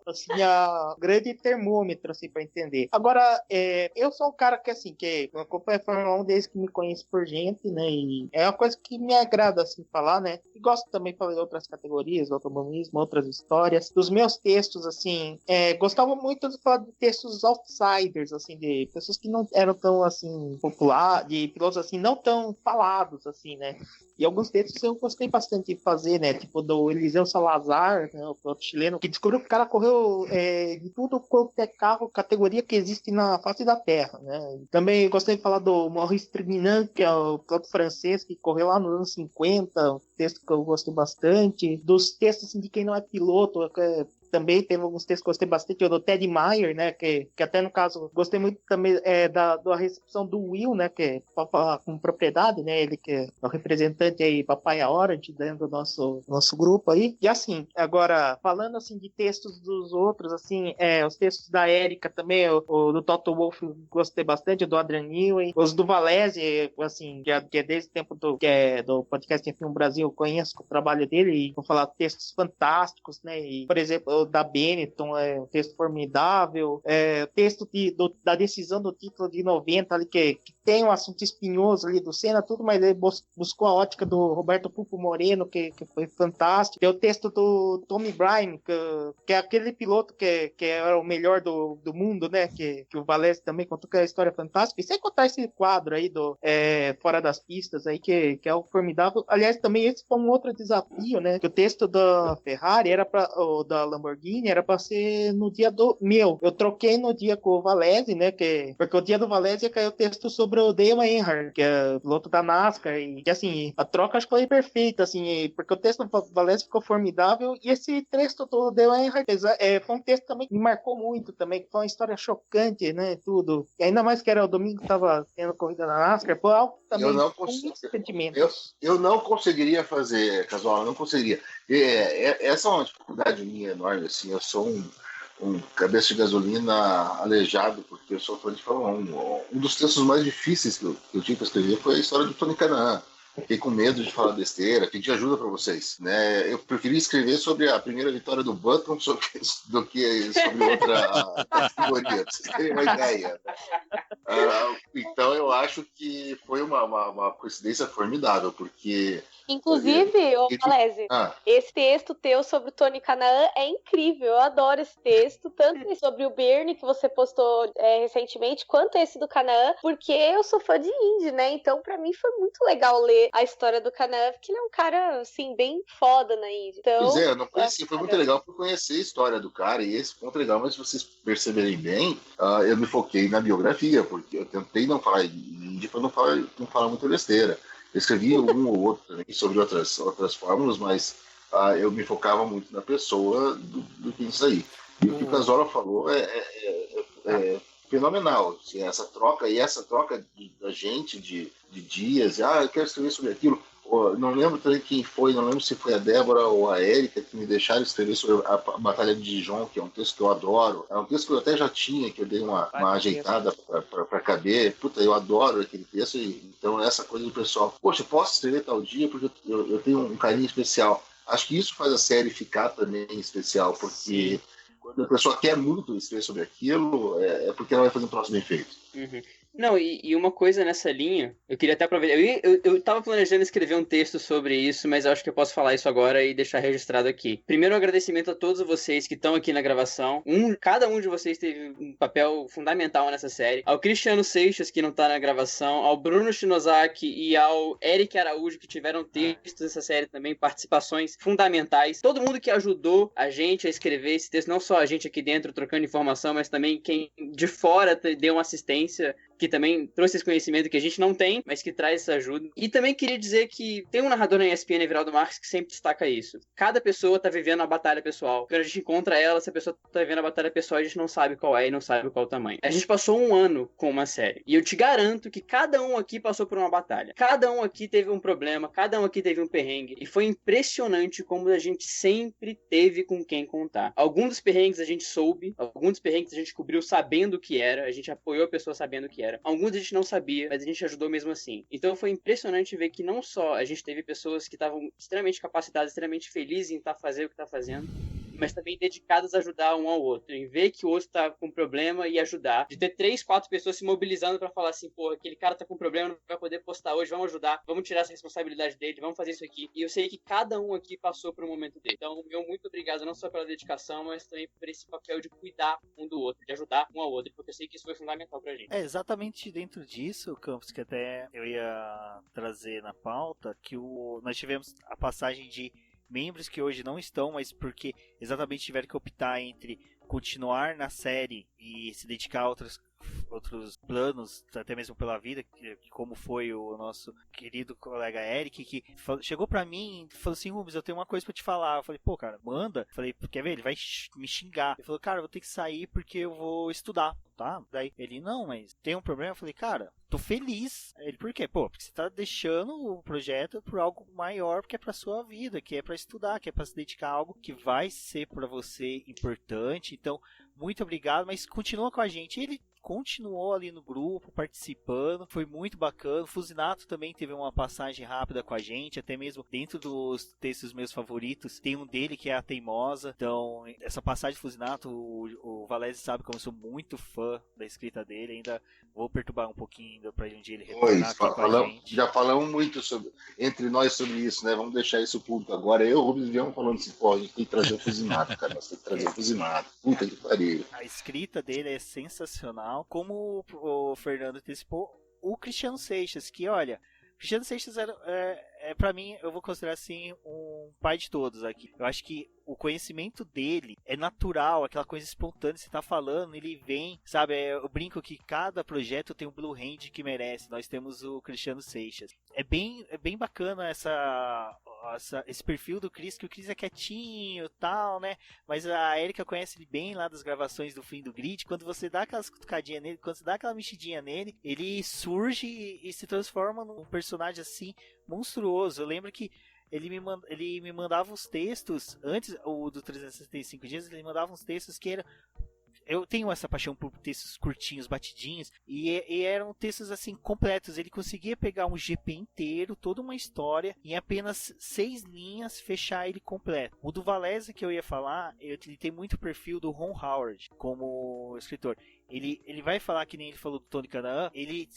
assim, a grande termômetro, assim, pra entender. Agora, eu sou um cara que, assim, que eu acompanho a Fórmula 1 desde que me conheço por gente, né, e é uma coisa que me agrada, assim, falar, né, e gosto também de falar de outras categorias, automobilismo, outras histórias. Dos meus textos, assim, gostava muito de falar de textos outsiders, assim, de pessoas que não eram tão, assim, populares, de pilotos, assim, não tão falados, assim, né. E alguns textos eu gostei bastante de fazer, né? Tipo do Eliseu Salazar, né, o piloto chileno, que descobriu que o cara correu de tudo quanto é carro, categoria que existe na face da Terra, né? Também gostei de falar do Maurice Trintignant, que é o piloto francês, que correu lá nos anos 50, um texto que eu gostei bastante. Dos textos assim, de quem não é piloto, também teve alguns textos que gostei bastante, o do Ted Meyer, né, que até no caso, gostei muito também da recepção do Will, né, que pra falar com propriedade, né, ele que é o representante aí, Papai Orange, dentro do nosso grupo aí. E assim, agora, falando assim de textos dos outros, assim, os textos da Érica também, o do Toto Wolff gostei bastante, do Adrian Newey, os do Valese, assim, que é desde o tempo do podcast F1 Brasil, eu conheço o trabalho dele e vou falar textos fantásticos, né, e, por exemplo, o da Benetton, um texto formidável, o texto da decisão do título de 90, ali, que tem um assunto espinhoso ali do Senna, tudo, mas ele buscou a ótica do Roberto Pulpo Moreno, que foi fantástico. Tem o texto do Tommy Bryan, que é aquele piloto que era o melhor do mundo, né? Que o Valese também contou, que é a história fantástica. E sem contar esse quadro aí do Fora das Pistas, aí, que é o formidável. Aliás, também esse foi um outro desafio, né? Que o texto da Ferrari ou da Lamborghini era para ser no dia do meu. Eu troquei no dia com o Valese, né? Porque o dia do Valese caiu o texto sobre o Dale Earnhardt, que é piloto da NASCAR, e assim, a troca acho que foi perfeita, assim, porque o texto do Valese ficou formidável, e esse texto do Dale Earnhardt foi um texto também que me marcou muito também, que foi uma história chocante, né, tudo, e ainda mais que era o domingo que tava tendo corrida na NASCAR, foi algo também, eu não conseguiria fazer, Casual, eu não conseguiria. Essa é uma dificuldade minha enorme, assim, eu sou um cabeça de gasolina aleijado, porque eu sou fã de Fórmula 1. Um dos textos mais difíceis que eu tive para escrever foi a história do Tony Kanaan. Fiquei com medo de falar besteira, pedi ajuda para vocês. Né? Eu preferi escrever sobre a primeira vitória do Button do que sobre outra categoria, pra vocês terem uma ideia. Então eu acho que foi uma coincidência formidável, porque... Inclusive, Valese, esse texto teu sobre o Tony Kanaan é incrível, eu adoro esse texto, tanto sobre o Bernie, que você postou recentemente, quanto esse do Kanaan, porque eu sou fã de Indy, né, então pra mim foi muito legal ler a história do Kanaan, porque ele é um cara, assim, bem foda na Indy. Então, pois eu não conheci, foi muito legal por conhecer a história do cara, e esse ponto é legal, mas se vocês perceberem bem, eu me foquei na biografia, porque eu tentei não falar de Indy pra não falar muita besteira. Eu escrevi um ou outro também sobre outras fórmulas, mas eu me focava muito na pessoa do que isso aí. E o que o Casola falou é fenomenal. Assim, essa troca da gente de dias, eu quero escrever sobre aquilo. Não lembro também quem foi, não lembro se foi a Débora ou a Érica que me deixaram escrever sobre a Batalha de Dijon, que é um texto que eu adoro. É um texto que eu até já tinha, que eu dei uma ajeitada para caber. Puta, eu adoro aquele texto. Então, essa coisa do pessoal, poxa, posso escrever tal dia porque eu tenho um carinho especial. Acho que isso faz a série ficar também especial, porque quando a pessoa quer muito escrever sobre aquilo, é porque ela vai fazer um troço bem feito. Uhum. Não, e uma coisa nessa linha, eu queria até aproveitar. Eu tava planejando escrever um texto sobre isso, mas eu acho que eu posso falar isso agora e deixar registrado aqui. Primeiro, um agradecimento a todos vocês que estão aqui na gravação. Cada um de vocês teve um papel fundamental nessa série. Ao Cristiano Seixas, que não tá na gravação, ao Bruno Shinozaki e ao Eric Araújo, que tiveram textos nessa série também, participações fundamentais. Todo mundo que ajudou a gente a escrever esse texto, não só a gente aqui dentro trocando informação, mas também quem de fora deu uma assistência, que também trouxe esse conhecimento que a gente não tem, mas que traz essa ajuda. E também queria dizer que tem um narrador na ESPN, Everaldo Marques, que sempre destaca isso. Cada pessoa tá vivendo uma batalha pessoal. Quando a gente encontra ela, se a pessoa tá vivendo a batalha pessoal, a gente não sabe qual é e não sabe qual o tamanho. A gente passou um ano com uma série. E eu te garanto que cada um aqui passou por uma batalha. Cada um aqui teve um problema, cada um aqui teve um perrengue. E foi impressionante como a gente sempre teve com quem contar. Alguns dos perrengues a gente soube, alguns dos perrengues a gente cobriu sabendo o que era, a gente apoiou a pessoa sabendo o que era. Alguns a gente não sabia, mas a gente ajudou mesmo assim. Então foi impressionante ver que não só a gente teve pessoas que estavam extremamente capacitadas, extremamente felizes em fazer o que tá fazendo, mas também dedicadas a ajudar um ao outro, em ver que o outro tá com problema e ajudar, de ter 3, 4 pessoas se mobilizando pra falar assim, porra, aquele cara tá com problema, não vai poder postar hoje, vamos ajudar, vamos tirar essa responsabilidade dele, vamos fazer isso aqui. E eu sei que cada um aqui passou por um momento dele. Então, meu muito obrigado não só pela dedicação, mas também por esse papel de cuidar um do outro, de ajudar um ao outro, porque eu sei que isso foi fundamental pra gente. É exatamente dentro disso, Campos, que até eu ia trazer na pauta, que nós tivemos a passagem de membros que hoje não estão, mas porque exatamente tiveram que optar entre continuar na série e se dedicar a outras outros planos, até mesmo pela vida, como foi o nosso querido colega Eric, que chegou pra mim e falou assim, Rubens, eu tenho uma coisa pra te falar. Eu falei, pô, cara, manda. Eu falei, quer ver? Ele vai me xingar. Ele falou, cara, eu vou ter que sair porque eu vou estudar, tá? Daí ele, não, mas tem um problema? Eu falei, cara, tô feliz. Ele, por quê? Pô, porque você tá deixando o projeto por algo maior, que é pra sua vida, que é pra estudar, que é pra se dedicar a algo que vai ser pra você importante. Então, muito obrigado, mas continua com a gente. Ele continuou ali no grupo, participando, foi muito bacana. O Fusinato também teve uma passagem rápida com a gente, até mesmo dentro dos textos meus favoritos, tem um dele que é A Teimosa. Então, essa passagem do Fusinato, o Valese sabe como eu sou muito fã da escrita dele, ainda vou perturbar um pouquinho ainda pra um dia ele retornar aqui com a gente. Já falamos muito entre nós sobre isso, né? Vamos deixar isso público agora. Eu e o Rubens viemos falando assim, pô, a gente tem que trazer o Fusinato, cara, nós temos que trazer o Fusinato. Puta que pariu. A escrita dele é sensacional. Como o Fernando antecipou, o Cristiano Seixas, que olha, Cristiano Seixas pra mim, eu vou considerar assim um pai de todos aqui. Eu acho que o conhecimento dele é natural, aquela coisa espontânea, você tá falando, ele vem, sabe? Eu brinco que cada projeto tem um Blue Hand que merece. Nós temos o Cristiano Seixas. É bem bacana esse perfil do Chris, que o Chris é quietinho e tal, né? Mas a Erika conhece ele bem lá das gravações do Fim do Grid. Quando você dá aquelas cutucadinhas nele, quando você dá aquela mexidinha nele, ele surge e se transforma num personagem assim monstruoso. Eu lembro que ele me mandava os textos antes do 365 dias, ele mandava uns textos que eram... Eu tenho essa paixão por textos curtinhos, batidinhos, e eram textos assim completos. Ele conseguia pegar um GP inteiro, toda uma história, em apenas 6 linhas, fechar ele completo. O do Valese que eu ia falar, ele tem muito perfil do Ron Howard como escritor. Ele vai falar, que nem ele falou do Tony Canaan, ele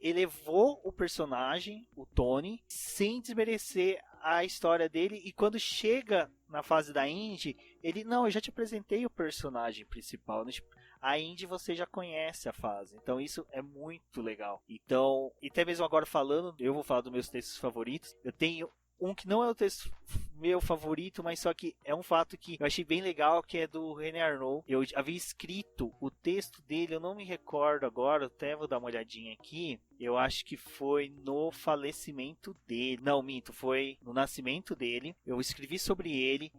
elevou o personagem, o Tony, sem desmerecer a história dele, e quando chega na fase da Indy, ele, não, eu já te apresentei o personagem principal, né? A Indy você já conhece a fase, então isso é muito legal. Então, e até mesmo agora falando, eu vou falar dos meus textos favoritos, eu tenho um que não é o texto meu favorito, mas só que é um fato que eu achei bem legal, que é do René Arnoux. Eu havia escrito o texto dele, eu não me recordo agora, até vou dar uma olhadinha aqui. Eu acho que foi no falecimento dele. Não, minto, foi no nascimento dele. Eu escrevi sobre ele.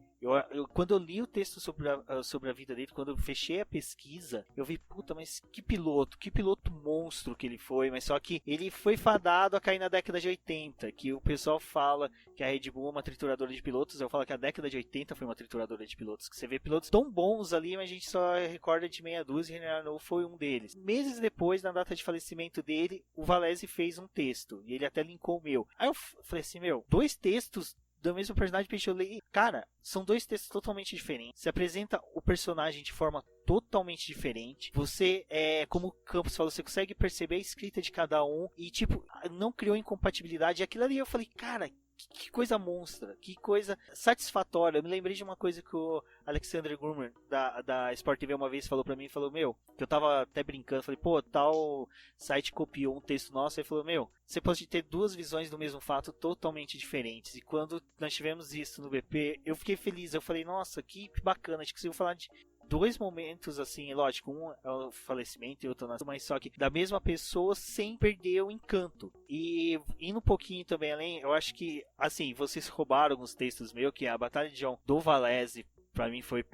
Quando eu li o texto sobre a vida dele, quando eu fechei a pesquisa, eu vi, puta, mas que piloto monstro que ele foi, mas só que ele foi fadado a cair na década de 80, que o pessoal fala que a Red Bull é uma trituradora de pilotos. Eu falo que a década de 80 foi uma trituradora de pilotos, que você vê pilotos tão bons ali, mas a gente só recorda de meia dúzia, e René Arnoux foi um deles. Meses depois, na data de falecimento dele, o Valese fez um texto, e ele até linkou o meu. Aí eu falei assim, 2 textos do mesmo personagem, eu li, cara, são 2 textos totalmente diferentes. Você apresenta o personagem de forma totalmente diferente. Você, como o Campos falou, você consegue perceber a escrita de cada um e, tipo, não criou incompatibilidade. E aquilo ali eu falei, cara, que coisa monstra, que coisa satisfatória. Eu me lembrei de uma coisa que o Alexander Grummer da Sport TV uma vez falou pra mim, falou, que eu tava até brincando, falei, pô, tal site copiou um texto nosso, ele falou, você pode ter 2 visões do mesmo fato totalmente diferentes. E quando nós tivemos isso no BP, eu fiquei feliz, eu falei, nossa, que bacana, a gente conseguiu falar de 2 momentos, assim, lógico, um é o falecimento e outro, mas só que da mesma pessoa sem perder o encanto. E indo um pouquinho também além, eu acho que, assim, vocês roubaram alguns textos meus, que a Batalha de John do Valese, pra mim foi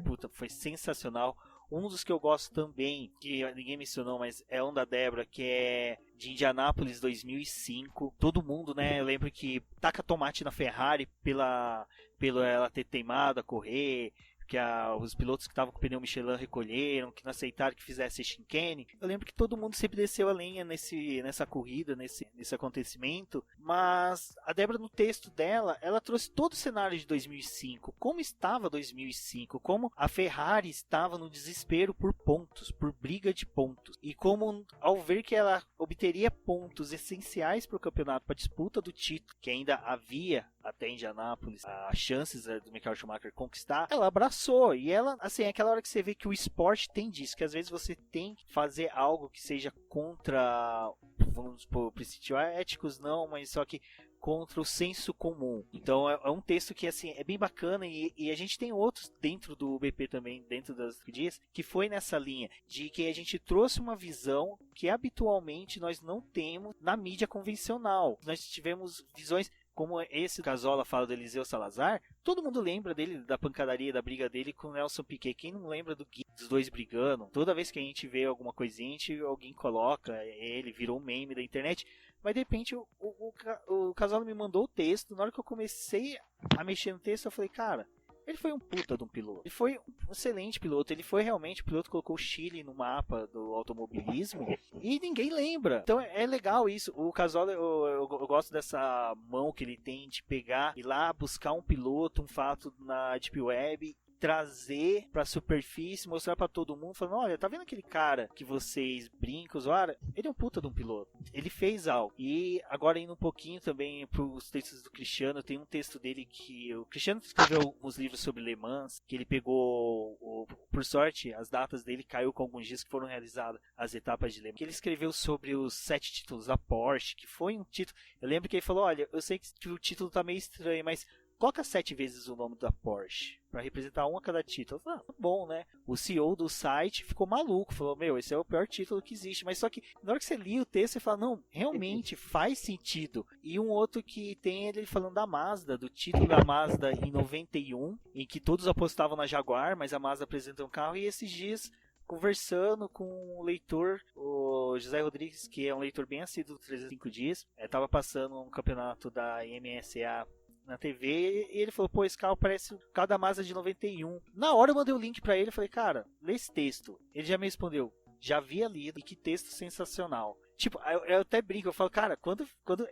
sensacional. Um dos que eu gosto também, que ninguém mencionou, mas é um da Débora, que é de Indianápolis 2005. Todo mundo, né, eu lembro que taca tomate na Ferrari pela ela ter teimado a correr, que os pilotos que estavam com o pneu Michelin recolheram, que não aceitaram que fizesse chicane. Eu lembro que todo mundo sempre desceu a lenha nessa corrida, nesse acontecimento, mas a Débora, no texto dela, ela trouxe todo o cenário de 2005, como estava 2005, como a Ferrari estava no desespero por pontos, por briga de pontos, e como ao ver que ela obteria pontos essenciais para o campeonato, para a disputa do título, que ainda havia até Indianápolis as chances do Michael Schumacher conquistar, ela abraçou. E ela, assim, é aquela hora que você vê que o esporte tem disso, que às vezes você tem que fazer algo que seja contra, vamos supor, princípios éticos, não, mas só que contra o senso comum. Então é um texto que assim é bem bacana e a gente tem outros dentro do BP também, dentro das dias, que foi nessa linha de que a gente trouxe uma visão que habitualmente nós não temos na mídia convencional. Nós tivemos visões como esse Casola fala do Eliseu Salazar, todo mundo lembra dele, da pancadaria, da briga dele com o Nelson Piquet. Quem não lembra dos dois brigando? Toda vez que a gente vê alguma coisinha, alguém coloca, ele virou um meme da internet. Mas de repente o Casola me mandou o texto, na hora que eu comecei a mexer no texto, eu falei, cara, ele foi um puta de um piloto. Ele foi um excelente piloto. Ele foi realmente o piloto que colocou o Chile no mapa do automobilismo e ninguém lembra. Então é legal isso. O Casola, eu gosto dessa mão que ele tem de pegar e lá buscar um piloto, um fato na Deep Web, trazer pra superfície, mostrar pra todo mundo, falando, olha, tá vendo aquele cara que vocês brincam, zoaram? Ele é um puta de um piloto. Ele fez algo. E agora indo um pouquinho também pros textos do Cristiano, tem um texto dele que o Cristiano escreveu uns livros sobre Le Mans, que ele pegou, por sorte, as datas dele caiu com alguns dias que foram realizadas as etapas de Le Mans, que ele escreveu sobre os 7 títulos da Porsche, que foi um título, eu lembro que ele falou, olha, eu sei que o título tá meio estranho, mas coloca 7 vezes o nome da Porsche para representar um a cada título. Eu falei, tá bom, né? O CEO do site ficou maluco, falou, meu, esse é o pior título que existe. Mas só que na hora que você lia o texto, você fala, não, realmente faz sentido. E um outro que tem ele falando da Mazda, do título da Mazda em 91, em que todos apostavam na Jaguar, mas a Mazda apresentou um carro, e esses dias conversando com o leitor, o José Rodrigues, que é um leitor bem assíduo dos 305 dias, estava passando um campeonato da MSA na TV, e ele falou, pô, esse carro parece o carro da Mazda de 91. Na hora eu mandei o link pra ele e falei, cara, lê esse texto. Ele já me respondeu, já havia lido, e que texto sensacional. Tipo, eu até brinco, eu falo, cara, quando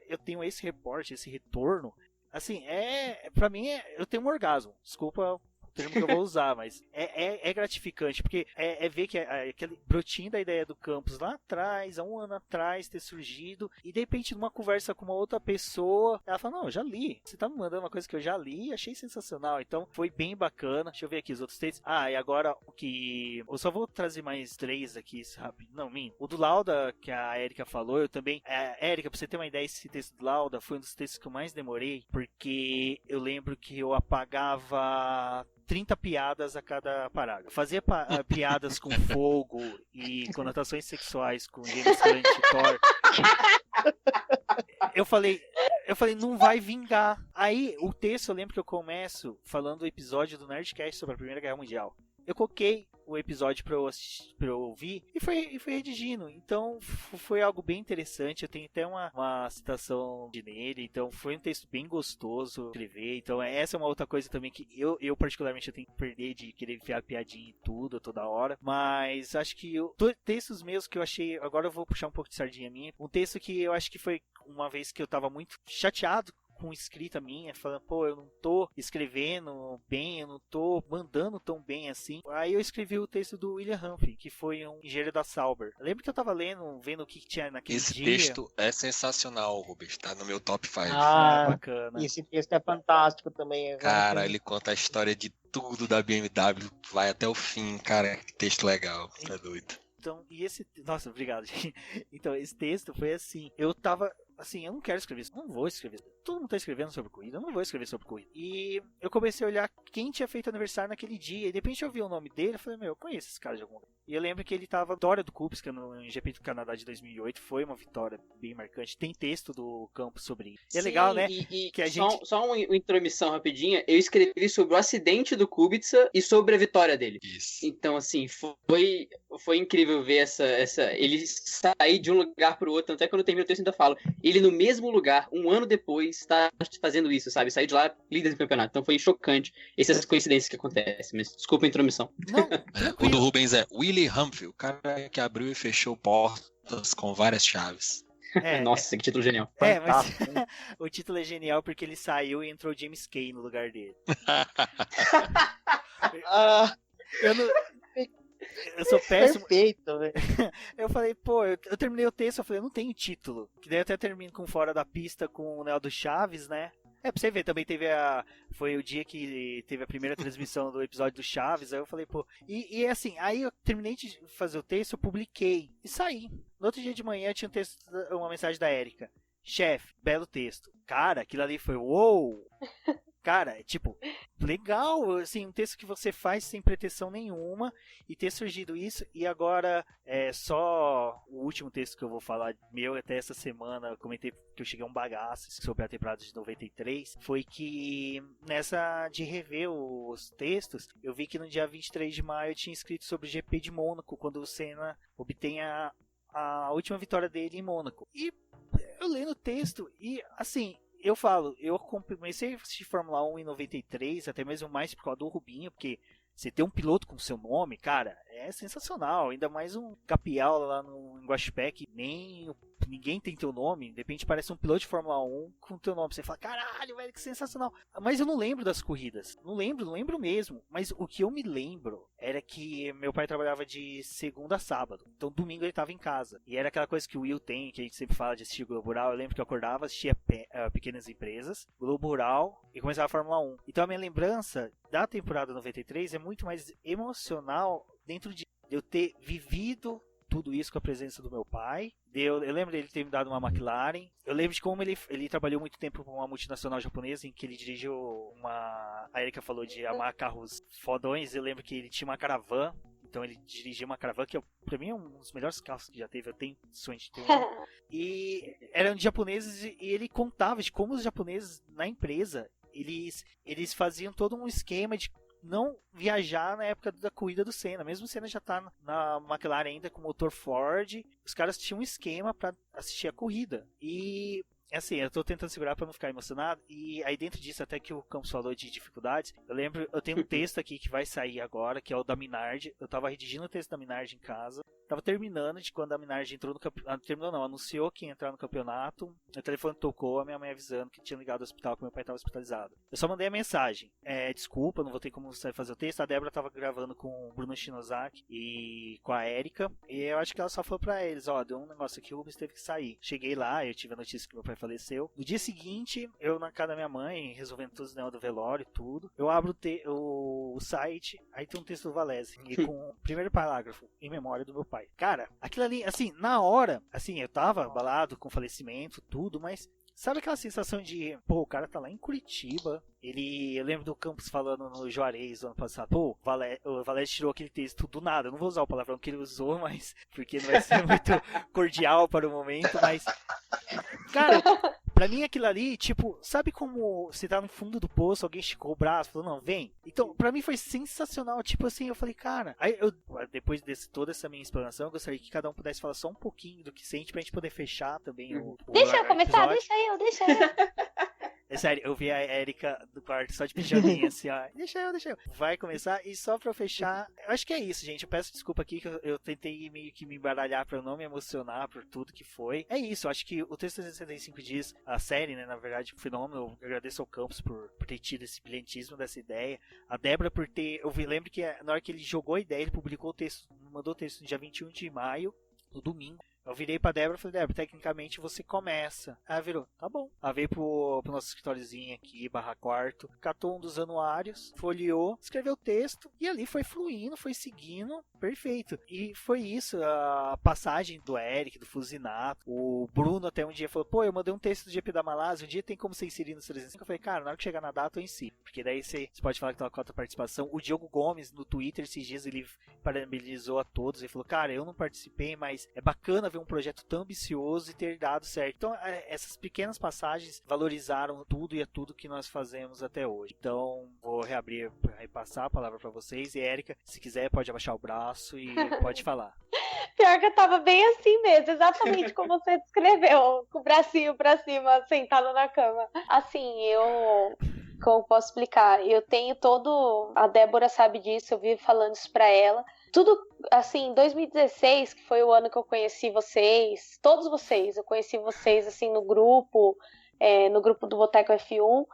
eu tenho esse reporte, esse retorno, assim, pra mim, eu tenho um orgasmo. Desculpa o termo que eu vou usar, mas é gratificante, porque ver que aquele brotinho da ideia do campus lá atrás, há um ano atrás, ter surgido, e de repente numa conversa com uma outra pessoa, ela fala, não, eu já li, você tá me mandando uma coisa que eu já li e achei sensacional, então foi bem bacana. Deixa eu ver aqui os outros textos. E agora o que... eu só vou trazer mais 3 aqui, rápido. Não, o do Lauda, que a Erika falou, eu também... Erika, pra você ter uma ideia, esse texto do Lauda foi um dos textos que eu mais demorei, porque eu lembro que eu apagava 30 piadas a cada parágrafo. Fazia piadas com fogo e conotações sexuais com James Hunt e Thor. Eu falei, não vai vingar. Aí, o texto, eu lembro que eu começo falando do episódio do Nerdcast sobre a Primeira Guerra Mundial. Eu coloquei o episódio pra eu ouvir e foi redigindo. Então foi algo bem interessante. Eu tenho até uma citação nele. Então foi um texto bem gostoso de escrever. Então essa é uma outra coisa também que eu particularmente eu tenho que perder de querer enfiar piadinha em tudo toda hora. Mas acho que textos meus que eu achei... Agora eu vou puxar um pouco de sardinha minha. Um texto que eu acho que foi uma vez que eu tava muito chateado com escrita minha, falando, pô, eu não tô escrevendo bem, eu não tô mandando tão bem assim. Aí eu escrevi o texto do William Humphrey, que foi um engenheiro da Sauber. Eu lembro que eu tava vendo o que tinha naquele dia. Esse texto é sensacional, Rubens, tá no meu top 5. Bacana. Esse texto é fantástico também. Cara, ele conta a história de tudo da BMW, vai até o fim, cara, que texto legal, tá doido. Então, nossa, obrigado, gente. Então, esse texto foi assim, eu tava... assim, eu não quero escrever isso, não vou escrever. Todo mundo tá escrevendo sobre corrida, eu não vou escrever sobre corrida. E eu comecei a olhar quem tinha feito aniversário naquele dia, e de repente eu vi o nome dele, eu falei, eu conheço esse cara de algum lugar. E eu lembro que ele tava vitória do Kubica no GP do Canadá de 2008, foi uma vitória bem marcante. Tem texto do campo sobre isso. E é legal, né? Que a gente... Só uma intromissão rapidinha, eu escrevi sobre o acidente do Kubica e sobre a vitória dele. Isso. Então, assim, foi incrível ver ele sair de um lugar pro outro, até quando eu termino o texto ainda falo, ele no mesmo lugar, um ano depois, está fazendo isso, sabe? Saiu de lá, líder do campeonato. Então foi chocante essas coincidências que acontecem. Mas desculpa a intromissão. O do Rubens é Willie Humphrey, o cara que abriu e fechou portas com várias chaves. Nossa, que título genial. Mas o título é genial porque ele saiu e entrou James Kay no lugar dele. Eu sou péssimo. Perfeito, velho. Eu falei, pô, eu terminei o texto, eu falei, eu não tenho título. Que daí eu até termino com Fora da Pista com o Neo do Chaves, né? Pra você ver, também foi o dia que teve a primeira transmissão do episódio do Chaves, aí eu falei, pô... E assim, aí eu terminei de fazer o texto, eu publiquei e saí. No outro dia de manhã tinha uma mensagem da Erika. chefe, belo texto. Cara, aquilo ali foi uou! Cara, tipo, legal, assim, um texto que você faz sem pretensão nenhuma e ter surgido isso, e agora só o último texto que eu vou falar meu até essa semana, eu comentei que eu cheguei a um bagaço sobre a temporada de 93, foi que nessa de rever os textos, eu vi que no dia 23 de maio eu tinha escrito sobre o GP de Mônaco, quando o Senna obtém a última vitória dele em Mônaco. E eu lendo o texto e, assim, eu comecei a assistir Fórmula 1 em 93, até mesmo mais por causa do Rubinho, porque você ter um piloto com seu nome, cara, é sensacional. Ainda mais um Capial lá no Guaxupé, que ninguém tem teu nome. De repente parece um piloto de Fórmula 1 com teu nome. Você fala, caralho, velho, que sensacional. Mas eu não lembro das corridas. Não lembro mesmo. Mas o que eu me lembro era que meu pai trabalhava de segunda a sábado. Então domingo ele tava em casa. E era aquela coisa que o Will tem, que a gente sempre fala de assistir Globo Rural. Eu lembro que eu acordava, assistia Pequenas Empresas, Globo Rural e começava a Fórmula 1. Então a minha lembrança da temporada 93 é muito mais emocional dentro de eu ter vivido tudo isso com a presença do meu pai. Eu lembro dele ter me dado uma McLaren. Eu lembro de como ele trabalhou muito tempo com uma multinacional japonesa, em que ele dirigiu a Erika falou de amar carros fodões. Eu lembro que ele tinha uma Caravan. Então ele dirigia uma Caravan, que pra mim é um dos melhores carros que já teve. Eu tenho sonho de ter um. E eram de japoneses, e ele contava de como os japoneses na empresa, eles faziam todo um esquema de não viajar na época da corrida do Senna. Mesmo o Senna já tá na McLaren ainda com motor Ford, os caras tinham um esquema para assistir a corrida. E assim, eu tô tentando segurar para não ficar emocionado. E aí dentro disso, até que o Campos falou de dificuldades, eu tenho um texto aqui que vai sair agora, que é o da Minardi. Eu tava redigindo o texto da Minardi em casa, tava terminando de quando a Minardi entrou no campeonato. Terminou não, anunciou que ia entrar no campeonato. O telefone tocou, a minha mãe avisando que tinha ligado ao hospital, que meu pai tava hospitalizado. Eu só mandei a mensagem: desculpa, não vou ter como fazer o texto. A Débora tava gravando com o Bruno Shinozaki e com a Erika, e eu acho que ela só falou pra eles: deu um negócio aqui, o Rubens teve que sair. Cheguei lá, eu tive a notícia que meu pai faleceu. No dia seguinte, eu na casa da minha mãe, resolvendo todos os negócios do velório e tudo, eu abro o site, aí tem um texto do Valese, e com o primeiro parágrafo: em memória do meu pai. Cara, aquilo ali, assim, na hora, assim, eu tava abalado com o falecimento, tudo, mas sabe aquela sensação de, o cara tá lá em Curitiba, eu lembro do Campos falando no Juarez no ano passado, o Valese tirou aquele texto do nada. Eu não vou usar o palavrão que ele usou, mas porque não vai ser muito cordial para o momento, mas cara, pra mim aquilo ali, tipo, sabe como você tá no fundo do poço, alguém esticou o braço, falou, não, vem. Então, pra mim foi sensacional, tipo assim, eu falei, cara, aí depois de toda essa minha explanação, eu gostaria que cada um pudesse falar só um pouquinho do que sente pra gente poder fechar também o Deixa eu começar, episódio. deixa eu. É sério, eu vi a Erika do quarto só de pijaminha, assim, ó. Deixa eu. Vai começar, e só pra eu fechar, eu acho que é isso, gente. Eu peço desculpa aqui que eu tentei meio que me embaralhar pra eu não me emocionar por tudo que foi. É isso, eu acho que o 365 dias, a série, né, na verdade, um fenômeno. Eu agradeço ao Campos por ter tido esse brilhantismo dessa ideia. A Débora por ter, lembro que na hora que ele jogou a ideia, ele publicou o texto, mandou o texto no dia 21 de maio, no domingo. Eu virei pra Débora e falei, Débora, tecnicamente você começa. Ela virou, tá bom. Ela veio pro nosso escritóriozinho aqui, /quarto, catou um dos anuários, folheou, escreveu o texto, e ali foi fluindo, foi seguindo, perfeito. E foi isso, a passagem do Eric, do Fusinato. O Bruno até um dia falou, eu mandei um texto do GP da Malásia, um dia tem como você inserir no 305? Eu falei, cara, na hora que chegar na data eu insiro. Porque daí você pode falar que tem uma cota de participação. O Diogo Gomes, no Twitter, esses dias, ele parabenizou a todos. Ele falou, cara, eu não participei, mas é bacana ver um projeto tão ambicioso e ter dado certo. Então, essas pequenas passagens valorizaram tudo e é tudo que nós fazemos até hoje. Então, vou reabrir e passar a palavra para vocês. E Erika, se quiser, pode abaixar o braço e pode falar. Pior que eu tava bem assim mesmo, exatamente como você descreveu, com o bracinho pra cima, sentada na cama. Assim, como posso explicar? Eu tenho a Débora sabe disso, eu vivo falando isso pra ela. Tudo, assim, 2016, que foi o ano que eu conheci vocês, todos vocês, eu conheci vocês, assim, no grupo do Boteco F1.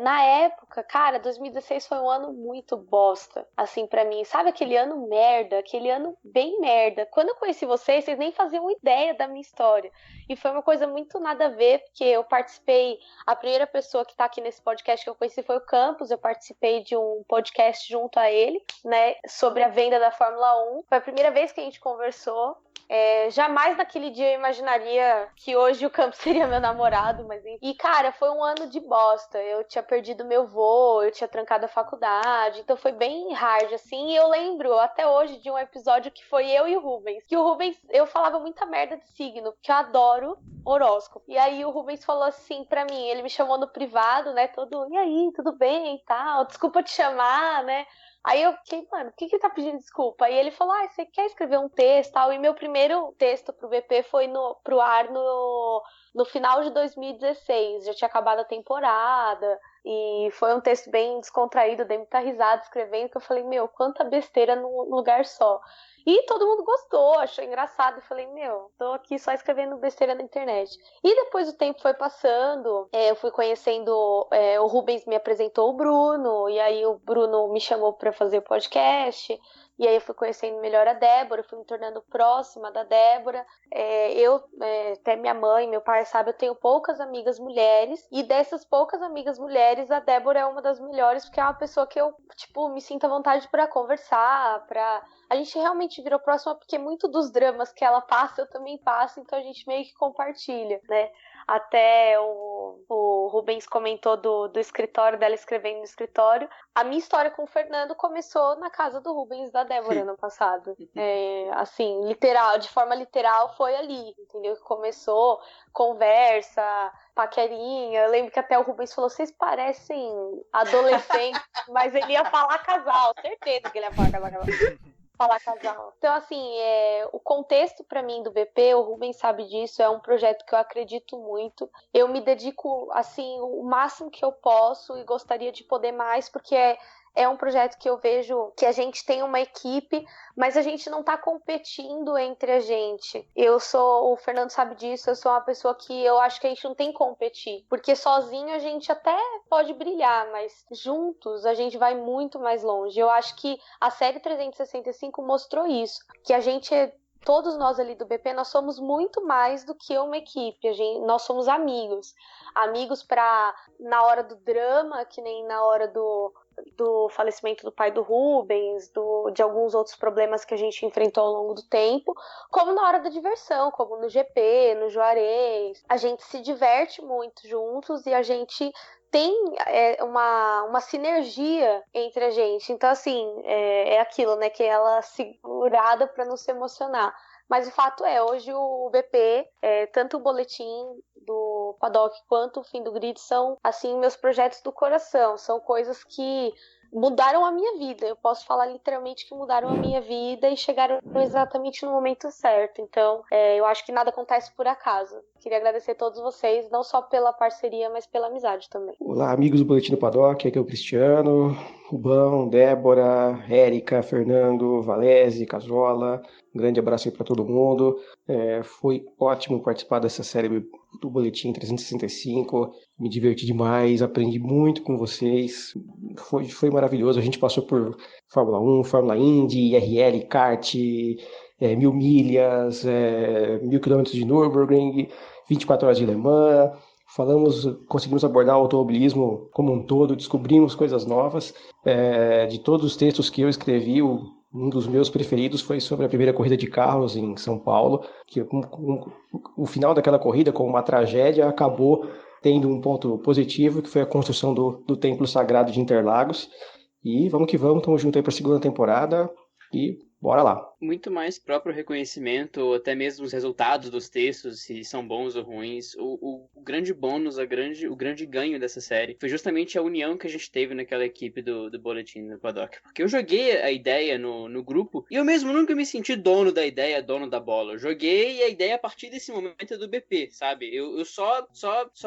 Na época, cara, 2016 foi um ano muito bosta, assim, pra mim. Sabe aquele ano merda? Aquele ano bem merda. Quando eu conheci vocês nem faziam ideia da minha história. E foi uma coisa muito nada a ver, porque eu participei... A primeira pessoa que tá aqui nesse podcast que eu conheci foi o Campos. Eu participei de um podcast junto a ele, né, sobre a venda da Fórmula 1. Foi a primeira vez que a gente conversou. Jamais naquele dia eu imaginaria que hoje o Campos seria meu namorado, mas enfim. E, cara, foi um ano de bosta. Eu tinha perdido meu voo, eu tinha trancado a faculdade, então foi bem hard, assim. E eu lembro até hoje de um episódio que foi eu e o Rubens. Que o Rubens, eu falava muita merda de signo, porque eu adoro horóscopo. E aí o Rubens falou assim pra mim, ele me chamou no privado, né, todo, e aí, tudo bem e tal, desculpa te chamar, né. Aí eu fiquei, mano, por que ele tá pedindo desculpa? Aí ele falou, você quer escrever um texto e tal? E meu primeiro texto pro BP foi pro ar no final de 2016. Já tinha acabado a temporada. E foi um texto bem descontraído, dei muita risada escrevendo, que eu falei, meu, quanta besteira num lugar só. E todo mundo gostou, achou engraçado. Eu falei, meu, tô aqui só escrevendo besteira na internet. E depois o tempo foi passando, eu fui conhecendo, o Rubens me apresentou o Bruno, e aí o Bruno me chamou pra fazer podcast. E aí eu fui conhecendo melhor a Débora, fui me tornando próxima da Débora. Até minha mãe, meu pai, sabe, eu tenho poucas amigas mulheres. E dessas poucas amigas mulheres, a Débora é uma das melhores, porque é uma pessoa que eu, me sinto à vontade pra conversar, A gente realmente virou próxima, porque muito dos dramas que ela passa, eu também passo, então a gente meio que compartilha, né? Até o Rubens comentou do escritório, dela escrevendo no escritório. A minha história com o Fernando começou na casa do Rubens e da Débora no passado. Assim, literal, de forma literal, foi ali, entendeu? Que começou, conversa, paquerinha. Eu lembro que até o Rubens falou, vocês parecem adolescentes, mas ele ia falar casal, certeza que ele ia falar casal. Então, assim, o contexto pra mim do BP, o Rubens sabe disso, é um projeto que eu acredito muito. Eu me dedico, assim, o máximo que eu posso e gostaria de poder mais, porque é um projeto que eu vejo que a gente tem uma equipe, mas a gente não tá competindo entre a gente. O Fernando sabe disso, eu sou uma pessoa que eu acho que a gente não tem que competir, porque sozinho a gente até pode brilhar, mas juntos a gente vai muito mais longe. Eu acho que a série 365 mostrou isso, que a gente todos nós ali do BP, nós somos muito mais do que uma equipe. Nós somos amigos. Amigos na hora do drama, que nem na hora do falecimento do pai do Rubens, de alguns outros problemas que a gente enfrentou ao longo do tempo, como na hora da diversão, como no GP, no Juarez. A gente se diverte muito juntos e a gente tem uma sinergia entre a gente. Então, assim, é aquilo, né? Que ela segurada para não se emocionar. Mas o fato hoje o BP, tanto o boletim do Paddock quanto o Fim do Grid são, assim, meus projetos do coração. São coisas que mudaram a minha vida. Eu posso falar literalmente que mudaram a minha vida e chegaram exatamente no momento certo. Então, eu acho que nada acontece por acaso. Queria agradecer a todos vocês, não só pela parceria, mas pela amizade também. Olá, amigos do Boletim do Paddock, aqui é o Cristiano, Rubão, Débora, Érica, Fernando, Valese, Casola. Um grande abraço aí para todo mundo. Foi ótimo participar dessa série do Boletim 365. Me diverti demais, aprendi muito com vocês. Foi maravilhoso. A gente passou por Fórmula 1, Fórmula Indy, IRL, kart, 1000 milhas, 1000 quilômetros de Nürburgring, 24 horas de Le Mans. Conseguimos abordar o automobilismo como um todo, descobrimos coisas novas. De todos os textos que eu escrevi, um dos meus preferidos foi sobre a primeira corrida de carros em São Paulo, que o final daquela corrida, com uma tragédia, acabou tendo um ponto positivo, que foi a construção do Templo Sagrado de Interlagos. E vamos que vamos, estamos juntos aí para a segunda temporada e bora lá. Muito mais próprio reconhecimento, ou até mesmo os resultados dos textos, se são bons ou ruins. O grande bônus, o grande ganho dessa série foi justamente a união que a gente teve naquela equipe do Boletim do Paddock. Porque eu joguei a ideia no grupo e eu mesmo nunca me senti dono da ideia, dono da bola. Eu joguei a ideia a partir desse momento do BP, sabe? Eu só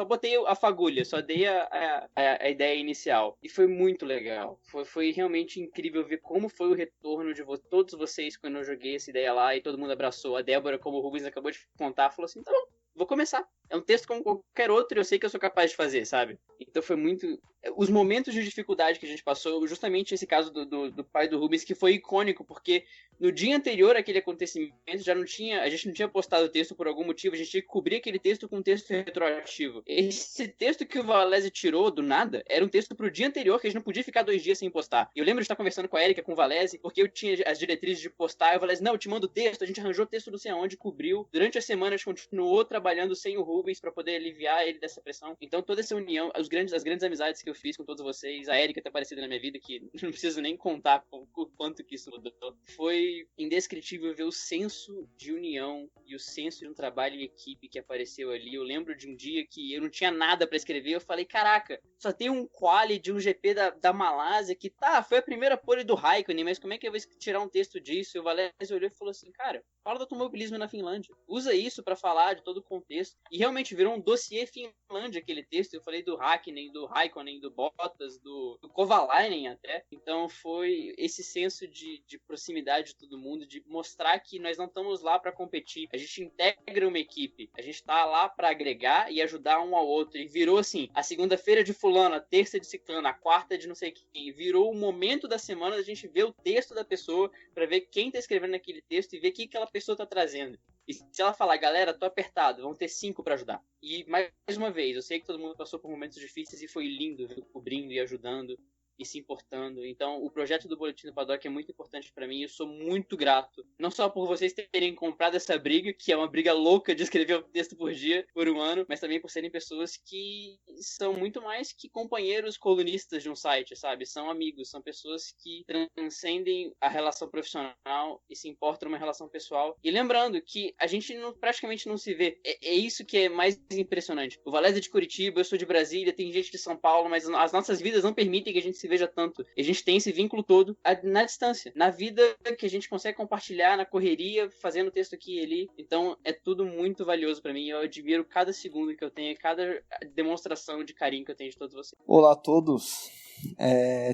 botei a fagulha, só dei a ideia inicial. E foi muito legal. Foi realmente incrível ver como foi o retorno de todos vocês quando eu joguei essa ideia lá e todo mundo abraçou. A Débora, como o Rubens acabou de contar, falou assim, tá bom, vou começar. É um texto como qualquer outro e eu sei que eu sou capaz de fazer, sabe? Então foi muito... Os momentos de dificuldade que a gente passou, justamente esse caso do pai do Rubens, que foi icônico, porque no dia anterior àquele acontecimento, a gente não tinha postado o texto por algum motivo, a gente tinha que cobrir aquele texto com um texto retroativo. Esse texto que o Valese tirou do nada, era um texto pro dia anterior, que a gente não podia ficar 2 dias sem postar. E eu lembro de estar conversando com a Erika, com o Valese, porque eu tinha as diretrizes de postar, e o Valese, não, eu te mando o texto, a gente arranjou o texto não sei aonde, cobriu. Durante a semana a gente continuou trabalhando sem o Rubens para poder aliviar ele dessa pressão. Então toda essa união, as grandes amizades que eu fiz com todos vocês, a Erika tá aparecida na minha vida, que não preciso nem contar o quanto que isso mudou. Foi indescritível ver o senso de união e o senso de um trabalho em equipe que apareceu ali. Eu lembro de um dia que eu não tinha nada pra escrever, eu falei, caraca, só tem um quali de um GP da Malásia que foi a primeira pole do Raikkonen, mas como é que eu vou tirar um texto disso? E o Valese olhou e falou assim, cara, fala do automobilismo na Finlândia, usa isso pra falar de todo o contexto. E realmente virou um dossiê Finlândia aquele texto. Eu falei do Hakkinen, do Raikkonen, do Bottas, do Kovalainen até. Então foi esse senso de proximidade de todo mundo, de mostrar que nós não estamos lá para competir, a gente integra uma equipe, a gente tá lá para agregar e ajudar um ao outro. E virou assim, a segunda-feira de fulano, a terça de ciclano, a quarta de não sei quem, virou o momento da semana da gente ver o texto da pessoa para ver quem tá escrevendo aquele texto e ver o que aquela pessoa tá trazendo. E se ela falar, galera, tô apertado, vão ter 5 para ajudar. E mais uma vez, eu sei que todo mundo passou por momentos difíceis e foi lindo ver cobrindo e ajudando e se importando. Então, o projeto do Boletim do Paddock é muito importante pra mim. Eu sou muito grato, não só por vocês terem comprado essa briga, que é uma briga louca de escrever um texto por dia, por um ano, mas também por serem pessoas que são muito mais que companheiros colunistas de um site, sabe? São amigos, são pessoas que transcendem a relação profissional e se importam numa relação pessoal. E lembrando que a gente praticamente não se vê. É isso que é mais impressionante. O Valese é de Curitiba, eu sou de Brasília, tem gente de São Paulo, mas as nossas vidas não permitem que a gente se veja tanto. E a gente tem esse vínculo todo na distância, na vida que a gente consegue compartilhar, na correria, fazendo texto aqui e ali. Então é tudo muito valioso pra mim. Eu admiro cada segundo que eu tenho, cada demonstração de carinho que eu tenho de todos vocês. Olá a todos.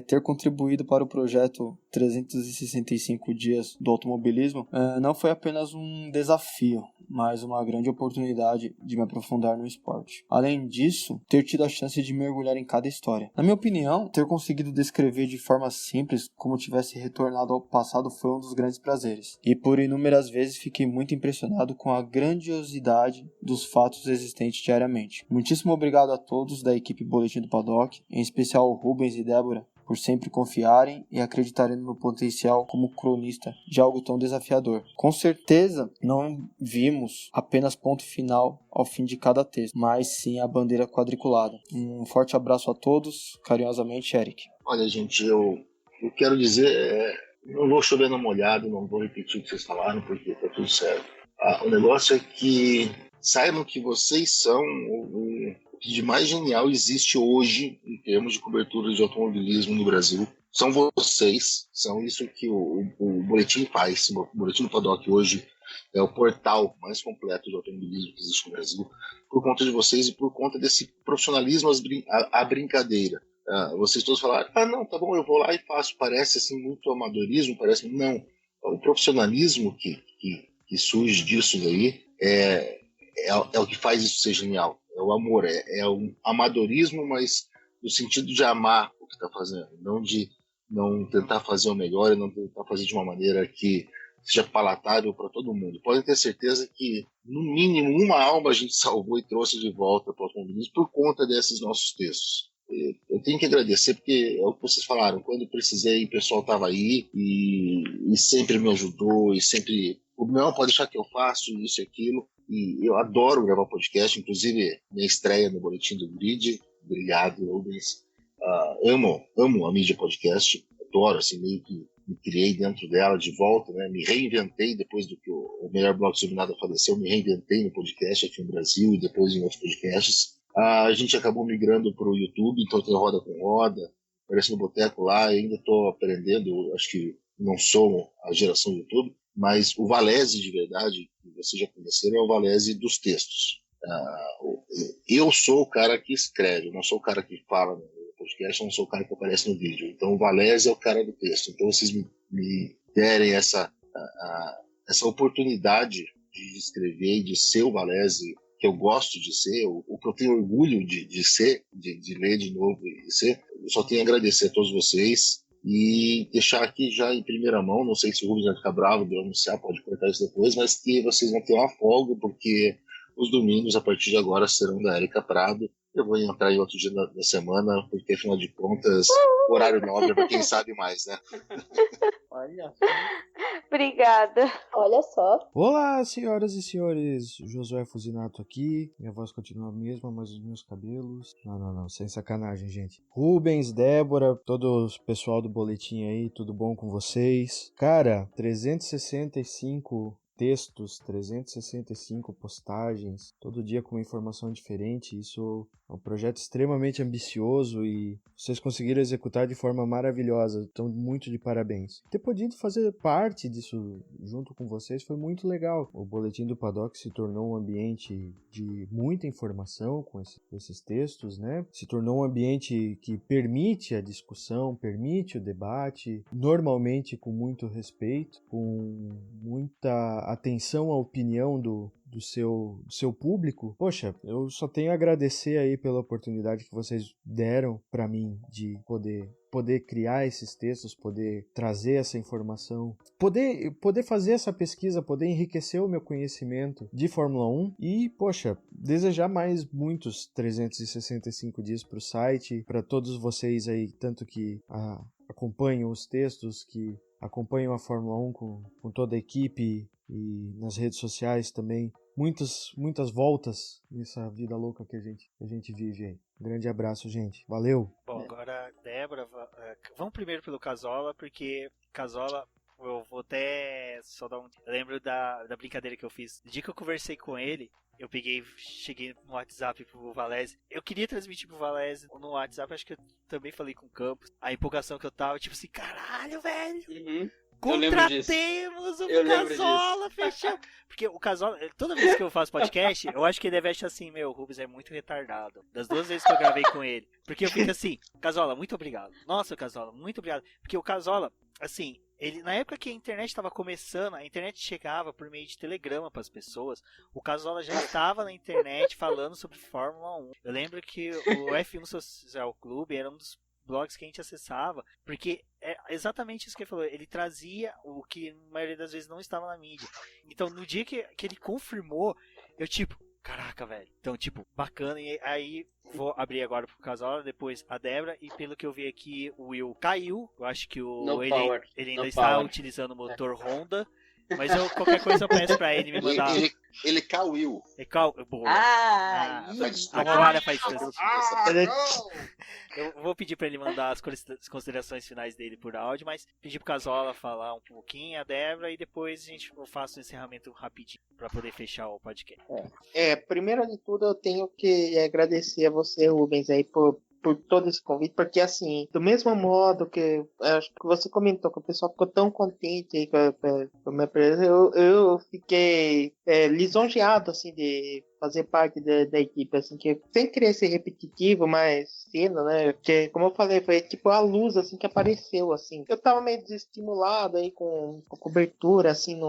Ter contribuído para o projeto 365 dias do automobilismo não foi apenas um desafio, mas uma grande oportunidade de me aprofundar no esporte. Além disso, ter tido a chance de mergulhar em cada história. Na minha opinião, ter conseguido descrever de forma simples como tivesse retornado ao passado foi um dos grandes prazeres. E por inúmeras vezes fiquei muito impressionado com a grandiosidade dos fatos existentes diariamente. Muitíssimo obrigado a todos da equipe Boletim do Paddock, em especial ao Rubens e Débora, por sempre confiarem e acreditarem no meu potencial como cronista de algo tão desafiador. Com certeza, não vimos apenas ponto final ao fim de cada texto, mas sim a bandeira quadriculada. Um forte abraço a todos, carinhosamente, Eric. Olha, gente, eu quero dizer, não vou chover na molhada, não vou repetir o que vocês falaram, porque tá tudo certo. O negócio é que saibam que vocês são o que de mais genial existe hoje em termos de cobertura de automobilismo no Brasil. São vocês, são isso que o Boletim faz. O Boletim do Paddock hoje é o portal mais completo de automobilismo que existe no Brasil, por conta de vocês e por conta desse profissionalismo à brincadeira. Vocês todos falaram, não, tá bom, eu vou lá e faço. Parece assim muito amadorismo, parece... Não, o profissionalismo que surge disso daí é o que faz isso ser genial. É o amor, é o amadorismo, mas no sentido de amar o que está fazendo, não de não tentar fazer o melhor e não tentar fazer de uma maneira que seja palatável para todo mundo. Podem ter certeza que, no mínimo, uma alma a gente salvou e trouxe de volta para o automobilismo por conta desses nossos textos. Eu tenho que agradecer, porque é o que vocês falaram, quando eu precisei, o pessoal estava aí e sempre me ajudou, e sempre, não, pode deixar que eu faço isso e aquilo. E eu adoro gravar podcast, inclusive minha estreia no Boletim do Grid. Obrigado, Rubens. Amo a mídia podcast, adoro, assim, meio que me criei dentro dela de volta, né? Me reinventei depois do que o melhor blog sobre nada faleceu, me reinventei no podcast aqui no Brasil e depois em outros podcasts. A gente acabou migrando para o YouTube, então tem Roda com Roda, aparece no Boteco lá, ainda estou aprendendo, acho que não sou a geração do YouTube, mas o Valese de verdade, que vocês já conheceram, é o Valese dos textos. Eu sou o cara que escreve, não sou o cara que fala no podcast, não sou o cara que aparece no vídeo. Então o Valese é o cara do texto. Então vocês me derem essa oportunidade de escrever e de ser o Valese que eu gosto de ser, o que eu tenho orgulho de ser, de ler de novo e ser. Eu só tenho a agradecer a todos vocês e deixar aqui já em primeira mão, não sei se o Rubens vai ficar bravo de eu anunciar, pode cortar isso depois, mas que vocês vão ter uma folga, porque os domingos, a partir de agora, serão da Érica Prado. Eu vou entrar em outro dia da semana, porque afinal de contas, horário nobre é pra quem sabe mais, né? Olha. Obrigada. Olha só. Olá, senhoras e senhores, Josué Fusinato aqui. Minha voz continua a mesma, mas os meus cabelos... Não, sem sacanagem, gente. Rubens, Débora, todo o pessoal do boletim aí, tudo bom com vocês? Cara, 365 textos, 365 postagens, todo dia com uma informação diferente. Isso é um projeto extremamente ambicioso e vocês conseguiram executar de forma maravilhosa. Então, muito de parabéns. Ter podido fazer parte disso junto com vocês foi muito legal. O Boletim do Paddock se tornou um ambiente de muita informação com esses textos, né? Se tornou um ambiente que permite a discussão, permite o debate, normalmente com muito respeito, com muita atenção à opinião do seu público. Poxa, eu só tenho a agradecer aí pela oportunidade que vocês deram para mim de poder criar esses textos, poder trazer essa informação, poder fazer essa pesquisa, poder enriquecer o meu conhecimento de Fórmula 1 e, poxa, desejar mais muitos 365 dias para o site, para todos vocês aí, tanto que acompanham os textos, que acompanham a Fórmula 1 com toda a equipe e nas redes sociais também. Muitas voltas nessa vida louca que a gente vive aí. Grande abraço, gente. Valeu! Bom, agora, Débora, vamos primeiro pelo Casola, porque Casola, eu vou até só dar um... Eu lembro da brincadeira que eu fiz. No dia que eu conversei com ele, cheguei no WhatsApp pro Valese. Eu queria transmitir pro Valese no WhatsApp, acho que eu também falei com o Campos. A empolgação que eu tava, tipo assim, caralho, velho! Uhum. Contratemos o Casola, fechamos. Porque o Casola, toda vez que eu faço podcast, eu acho que ele deve achar assim, meu, o Rubens é muito retardado. Das 2 vezes que eu gravei com ele. Porque eu fico assim, Casola, muito obrigado. Nossa, Casola, muito obrigado. Porque o Casola, assim, ele, na época que a internet estava começando, a internet chegava por meio de telegrama para as pessoas. O Casola já estava na internet falando sobre Fórmula 1. Eu lembro que o F1 Social Clube era um dos blogs que a gente acessava, porque é exatamente isso que ele falou, ele trazia o que na maioria das vezes não estava na mídia. Então, no dia que ele confirmou, eu tipo, caraca, velho. Então, tipo, bacana. E aí, vou abrir agora pro Casola, depois a Débora, e pelo que eu vi aqui, o Will caiu. Eu acho que ele ainda está utilizando o motor Honda. Mas qualquer coisa eu peço pra ele me mandar. Ele caiu. Agora faz isso. Eu vou pedir pra ele mandar as considerações finais dele por áudio, mas pedir pro Casola falar um pouquinho, a Débora, e depois eu faço um encerramento rapidinho pra poder fechar o podcast. Primeiro de tudo, eu tenho que agradecer a você, Rubens, aí, por todo esse convite, porque assim, do mesmo modo que acho que você comentou que o pessoal ficou tão contente aí com a minha presença, eu fiquei lisonjeado assim de fazer parte da equipe, assim, que sem querer ser repetitivo, mas sendo, né, porque como eu falei, foi tipo a luz assim que apareceu, assim. Eu tava meio desestimulado aí com cobertura assim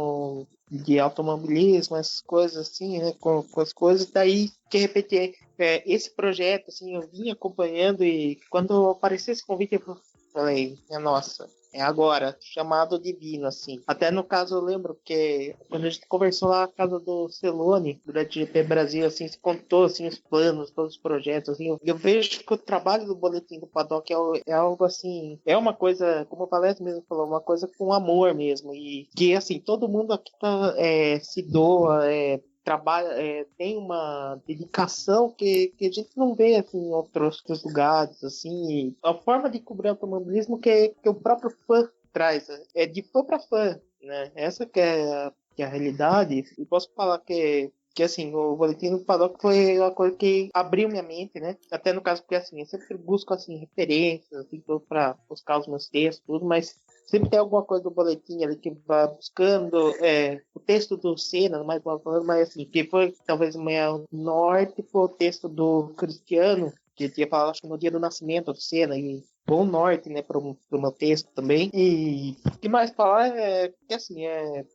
de automobilismo, essas coisas assim, né, com as coisas, daí de repente esse projeto assim eu vim acompanhando e quando apareceu esse convite eu falei, nossa, é agora, chamado divino, assim. Até no caso eu lembro que quando a gente conversou lá na casa do Celone, durante o GP Brasil, assim, se contou, assim, os planos, todos os projetos, assim. Eu vejo que o trabalho do Boletim do Paddock é algo, assim, é uma coisa, como o Valete mesmo falou, uma coisa com amor mesmo. E que, assim, todo mundo aqui se doa, trabalha, tem uma dedicação que a gente não vê assim, em outros lugares, assim, a forma de cobrir o automobilismo que o próprio fã traz, é de fã para fã, né? Essa que é a realidade. E posso falar que assim, o Boletim do Paddock foi uma coisa que abriu minha mente, né? Até no caso, porque assim, eu sempre busco assim, referências, assim, para buscar os meus textos, tudo, mas sempre tem alguma coisa do boletim ali que vai buscando o texto do Senna, mais falando, mas assim, que foi talvez o meu norte, foi o texto do Cristiano, que tinha falado, acho que no dia do nascimento do Senna, e bom norte, né, pro meu texto também. E o que mais falar é que assim,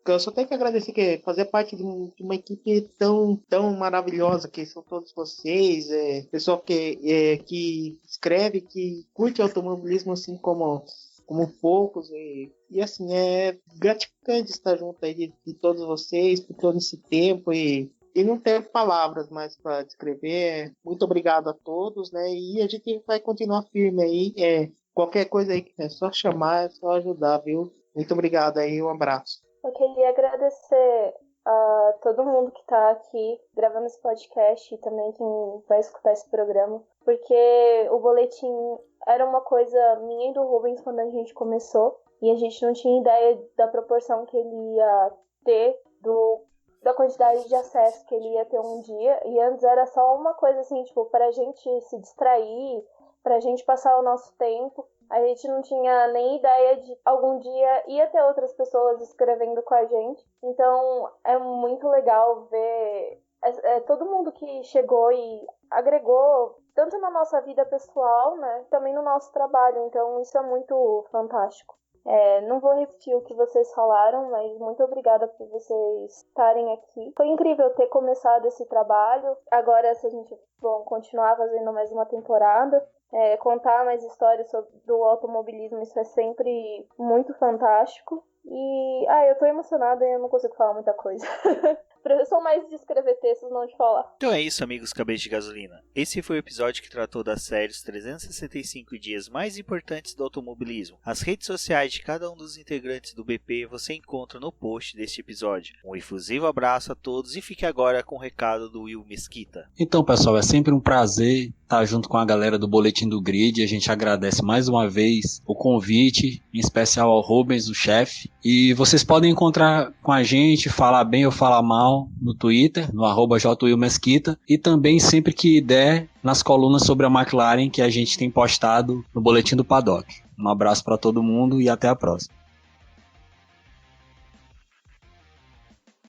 que eu só tenho que agradecer que fazer parte de uma equipe tão maravilhosa que são todos vocês, pessoal que escreve, que curte automobilismo assim como poucos, e assim, é gratificante estar junto aí de todos vocês por todo esse tempo, e não tenho palavras mais para descrever. Muito obrigado a todos, né? E a gente vai continuar firme aí. Qualquer coisa aí que é só chamar, é só ajudar, viu? Muito obrigado aí, um abraço. Eu queria agradecer a todo mundo que está aqui gravando esse podcast e também quem vai escutar esse programa, porque o boletim era uma coisa minha e do Rubens quando a gente começou, e a gente não tinha ideia da proporção que ele ia ter, da quantidade de acesso que ele ia ter um dia, e antes era só uma coisa assim, tipo, pra gente se distrair, pra gente passar o nosso tempo. A gente não tinha nem ideia de algum dia ia ter outras pessoas escrevendo com a gente. Então é muito legal ver todo mundo que chegou e agregou, tanto na nossa vida pessoal, né, também no nosso trabalho. Então isso é muito fantástico. Não vou repetir o que vocês falaram, mas muito obrigada por vocês estarem aqui. Foi incrível ter começado esse trabalho. Agora, se a gente continuar fazendo mais uma temporada, contar mais histórias do automobilismo, isso é sempre muito fantástico. E eu tô emocionada e eu não consigo falar muita coisa. Eu sou mais de escrever textos, não de falar. Então é isso, amigos cabeças de gasolina. Esse foi o episódio que tratou das séries 365 dias mais importantes do automobilismo. As redes sociais de cada um dos integrantes do BP você encontra no post deste episódio. Um efusivo abraço a todos e fique agora com o recado do Will Mesquita. Então, pessoal, é sempre um prazer estar junto com a galera do Boletim do Grid. A gente agradece mais uma vez o convite, em especial ao Rubens, o chefe. E vocês podem encontrar com a gente, falar bem ou falar mal, no Twitter, no @jwilmesquita, e também sempre que der nas colunas sobre a McLaren que a gente tem postado no Boletim do Paddock. Um abraço para todo mundo e até a próxima.